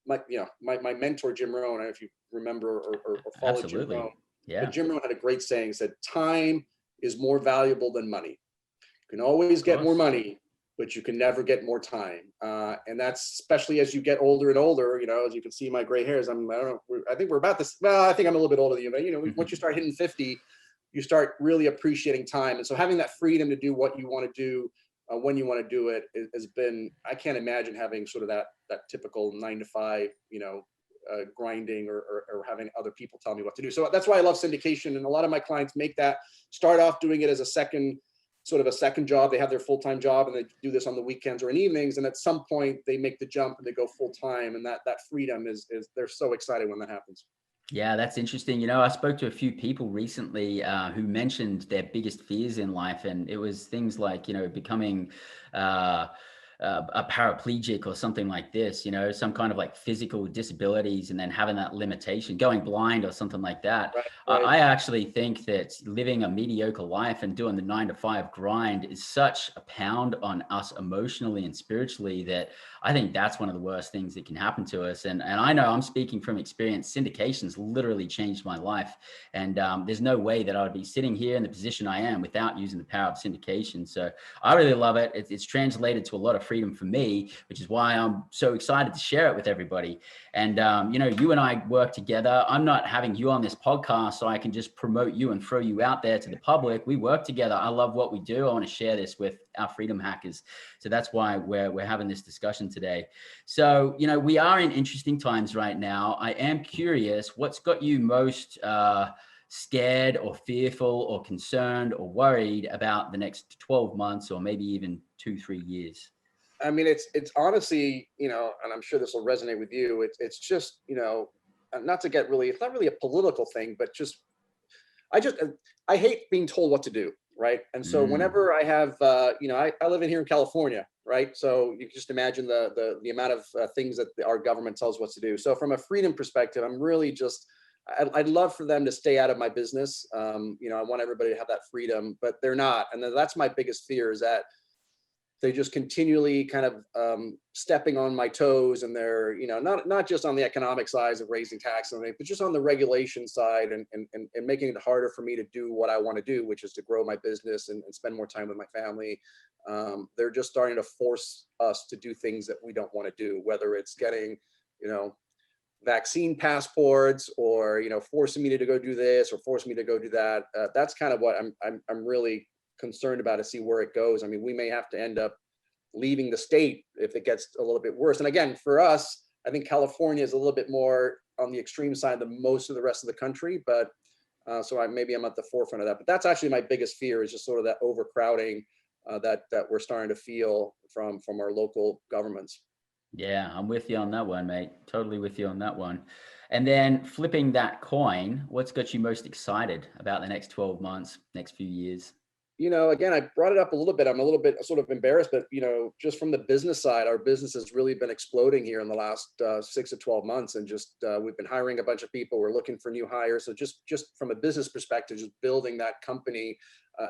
S1: my mentor, Jim Rohn, I don't know if you remember or follow Jim Rohn. Yeah. But Jim Rohn had a great saying, said, time is more valuable than money. You can always get more money, but you can never get more time. And that's especially as you get older and older, as you can see my gray hairs, I think we're about this. Well, I think I'm a little bit older than you, but once you start hitting 50, you start really appreciating time. And so having that freedom to do what you want to do, when you want to do it, has been, I can't imagine having sort of that typical 9 to 5, grinding or having other people tell me what to do. So that's why I love syndication. And a lot of my clients start off doing it as a second job. They have their full-time job and they do this on the weekends or in evenings. And at some point they make the jump and they go full-time. And that freedom is they're so excited when that happens.
S3: Yeah, that's interesting. I spoke to a few people recently who mentioned their biggest fears in life, and it was things like, becoming a paraplegic or something like this, some kind of like physical disabilities, and then having that limitation, going blind or something like that. Right. I actually think that living a mediocre life and doing the 9 to 5 grind is such a pound on us emotionally and spiritually that I think that's one of the worst things that can happen to us. And I know I'm speaking from experience. Syndications literally changed my life. And there's no way that I would be sitting here in the position I am without using the power of syndication. So I really love it. It's translated to a lot of freedom for me, which is why I'm so excited to share it with everybody. And, you and I work together. I'm not having you on this podcast so I can just promote you and throw you out there to the public. We work together. I love what we do. I want to share this with our freedom hackers. So that's why we're having this discussion today. So, we are in interesting times right now. I am curious, what's got you most scared or fearful or concerned or worried about the next 12 months or maybe even 2-3 years?
S1: It's honestly, and I'm sure this will resonate with you. It's just, not to get really, it's not really a political thing, but just, I hate being told what to do. Right. And so whenever I have, I live in here in California. Right. So you can just imagine the amount of things that our government tells us what to do. So from a freedom perspective, I'm really just, I'd love for them to stay out of my business. You know, I want everybody to have that freedom, but they're not. And that's my biggest fear, is that they just continually kind of stepping on my toes, and they're, you know, not just on the economic side of raising taxes, but just on the regulation side, and making it harder for me to do what I want to do, which is to grow my business and spend more time with my family. They're just starting to force us to do things that we don't want to do, whether it's getting, you know, vaccine passports, or, you know, forcing me to go do this or forcing me to go do that. That's kind of what I'm really concerned about, to see where it goes. I mean, we may have to end up leaving the state if it gets a little bit worse. And again, for us, I think California is a little bit more on the extreme side than most of the rest of the country, but so maybe I'm at the forefront of that. But that's actually my biggest fear, is just sort of that overcrowding that we're starting to feel from our local governments.
S3: Yeah, I'm with you on that one, mate. Totally with you on that one. And then flipping that coin, what's got you most excited about the next 12 months, next few years?
S1: You know, again, I brought it up a little bit. I'm a little bit sort of embarrassed, but, you know, just from the business side, our business has really been exploding here in the last 6 to 12 months. And just we've been hiring a bunch of people. We're looking for new hires. So just from a business perspective, just building that company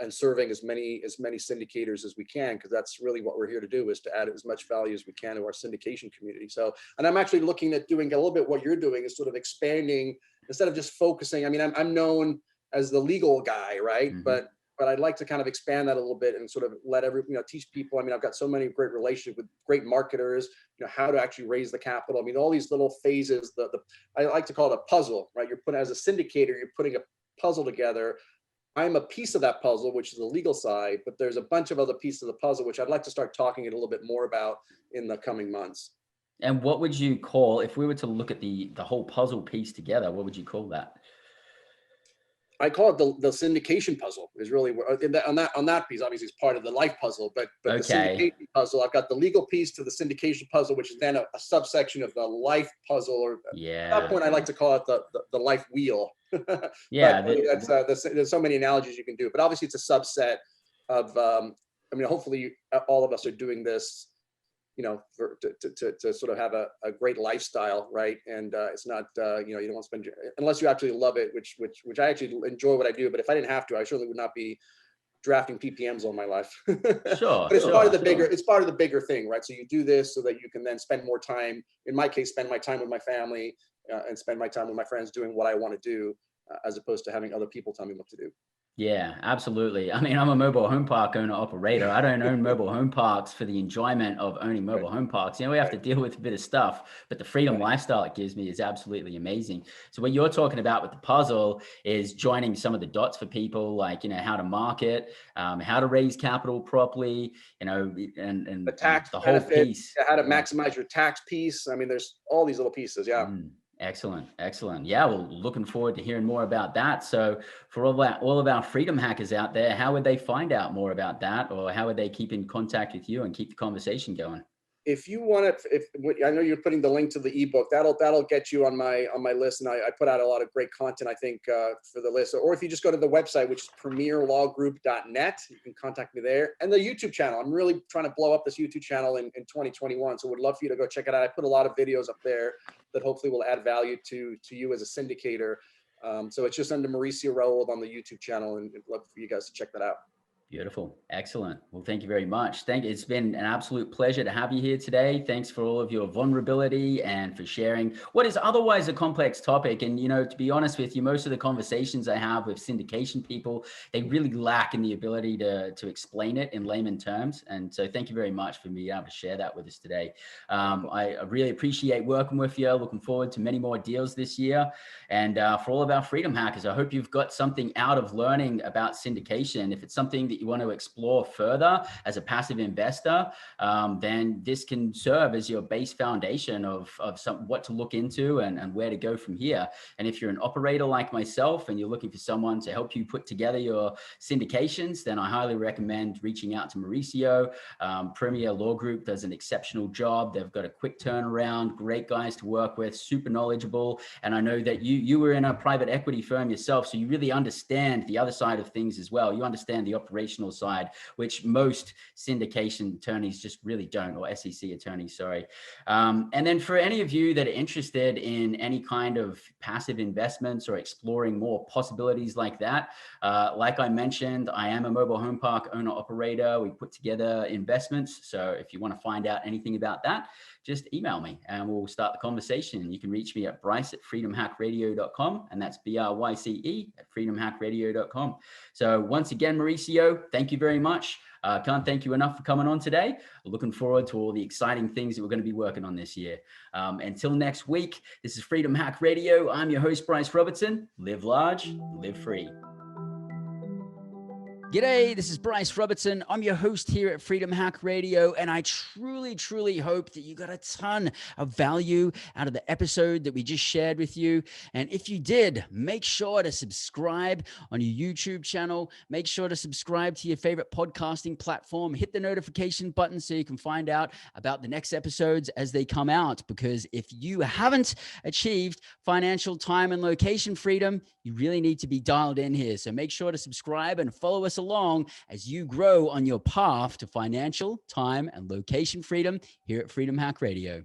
S1: and serving as many syndicators as we can, because that's really what we're here to do, is to add as much value as we can to our syndication community. So, and I'm actually looking at doing a little bit what you're doing, is sort of expanding, instead of just focusing. I mean, I'm known as the legal guy, right?
S3: Mm-hmm.
S1: But I'd like to kind of expand that a little bit and sort of let teach people. I mean, I've got so many great relationships with great marketers, you know, how to actually raise the capital. I mean, all these little phases, I like to call it a puzzle, right? You're putting, as a syndicator, you're putting a puzzle together. I'm a piece of that puzzle, which is the legal side, but there's a bunch of other pieces of the puzzle, which I'd like to start talking a little bit more about in the coming months.
S3: And what would you call, if we were to look at the whole puzzle piece together, what would you call that?
S1: I call it the syndication puzzle, is really on that piece. Obviously, it's part of the life puzzle, but
S3: Okay.
S1: The syndication puzzle, I've got the legal piece to the syndication puzzle, which is then a subsection of the life puzzle, or
S3: Yeah.
S1: at that point, I like to call it the life wheel.
S3: Yeah.
S1: There's so many analogies you can do, but obviously it's a subset of. I mean, hopefully, all of us are doing this, you know, to sort of have a great lifestyle, right? And it's not, you know, you don't want to spend, unless you actually love it, which I actually enjoy what I do. But if I didn't have to, I surely would not be drafting PPMs all my life.
S3: Sure.
S1: But it's part of the bigger, it's part of the bigger thing, right? So you do this so that you can then spend more time. In my case, spend my time with my family and spend my time with my friends doing what I want to do, as opposed to having other people tell me what to do.
S3: Yeah, absolutely. I mean, I'm a mobile home park owner operator. I don't own mobile home parks for the enjoyment of owning mobile home parks. You know, we have to deal with a bit of stuff, but the freedom lifestyle it gives me is absolutely amazing. So what you're talking about with the puzzle is joining some of the dots for people, like, you know, how to market, how to raise capital properly, you know, and
S1: the tax,
S3: the whole piece.
S1: how to maximize your tax piece. I mean, there's all these little pieces. Yeah.
S3: Excellent. Excellent. Yeah. Well, looking forward to hearing more about that. So for all of our freedom hackers out there, how would they find out more about that, or how would they keep in contact with you and keep the conversation going?
S1: If you want to, I know you're putting the link to the ebook, that'll get you on my list. And I put out a lot of great content, I think, for the list. Or if you just go to the website, which is premierlawgroup.net, you can contact me there. And the YouTube channel, I'm really trying to blow up this YouTube channel in 2021. So would love for you to go check it out. I put a lot of videos up there that hopefully will add value to you as a syndicator. So it's just under Mauricio Rauld on the YouTube channel, and I'd love for you guys to check that out.
S3: Beautiful. Excellent. Well, thank you very much. It's been an absolute pleasure to have you here today. Thanks for all of your vulnerability and for sharing what is otherwise a complex topic. And, you know, to be honest with you, most of the conversations I have with syndication people, they really lack in the ability to explain it in layman terms. And so thank you very much for being able to share that with us today. I really appreciate working with you. Looking forward to many more deals this year. And for all of our freedom hackers, I hope you've got something out of learning about syndication. If it's something that you want to explore further as a passive investor, then this can serve as your base foundation of what to look into and where to go from here. And if you're an operator like myself and you're looking for someone to help you put together your syndications, then I highly recommend reaching out to Mauricio. Premier Law Group does an exceptional job. They've got a quick turnaround, great guys to work with, super knowledgeable. And I know that you were in a private equity firm yourself, so you really understand the other side of things as well. You understand the operations operational side, which most syndication attorneys just really don't, or SEC attorneys, sorry. And then for any of you that are interested in any kind of passive investments or exploring more possibilities like that, like I mentioned, I am a mobile home park owner operator. We put together investments. So if you want to find out anything about that, just email me and we'll start the conversation. You can reach me at bryce@freedomhackradio.com, and that's BRYCE@freedomhackradio.com. So once again, Mauricio, thank you very much. Can't thank you enough for coming on today. Looking forward to all the exciting things that we're going to be working on this year. Until next week, this is Freedom Hack Radio. I'm your host, Bryce Robertson. Live large, live free. G'day, this is Bryce Robertson. I'm your host here at Freedom Hack Radio, and I truly hope that you got a ton of value out of the episode that we just shared with you. And if you did, make sure to subscribe on your YouTube channel. Make sure to subscribe to your favorite podcasting platform. Hit the notification button so you can find out about the next episodes as they come out. Because if you haven't achieved financial time and location freedom, you really need to be dialed in here. So make sure to subscribe and follow us along as you grow on your path to financial, time, and location freedom here at Freedom Hack Radio.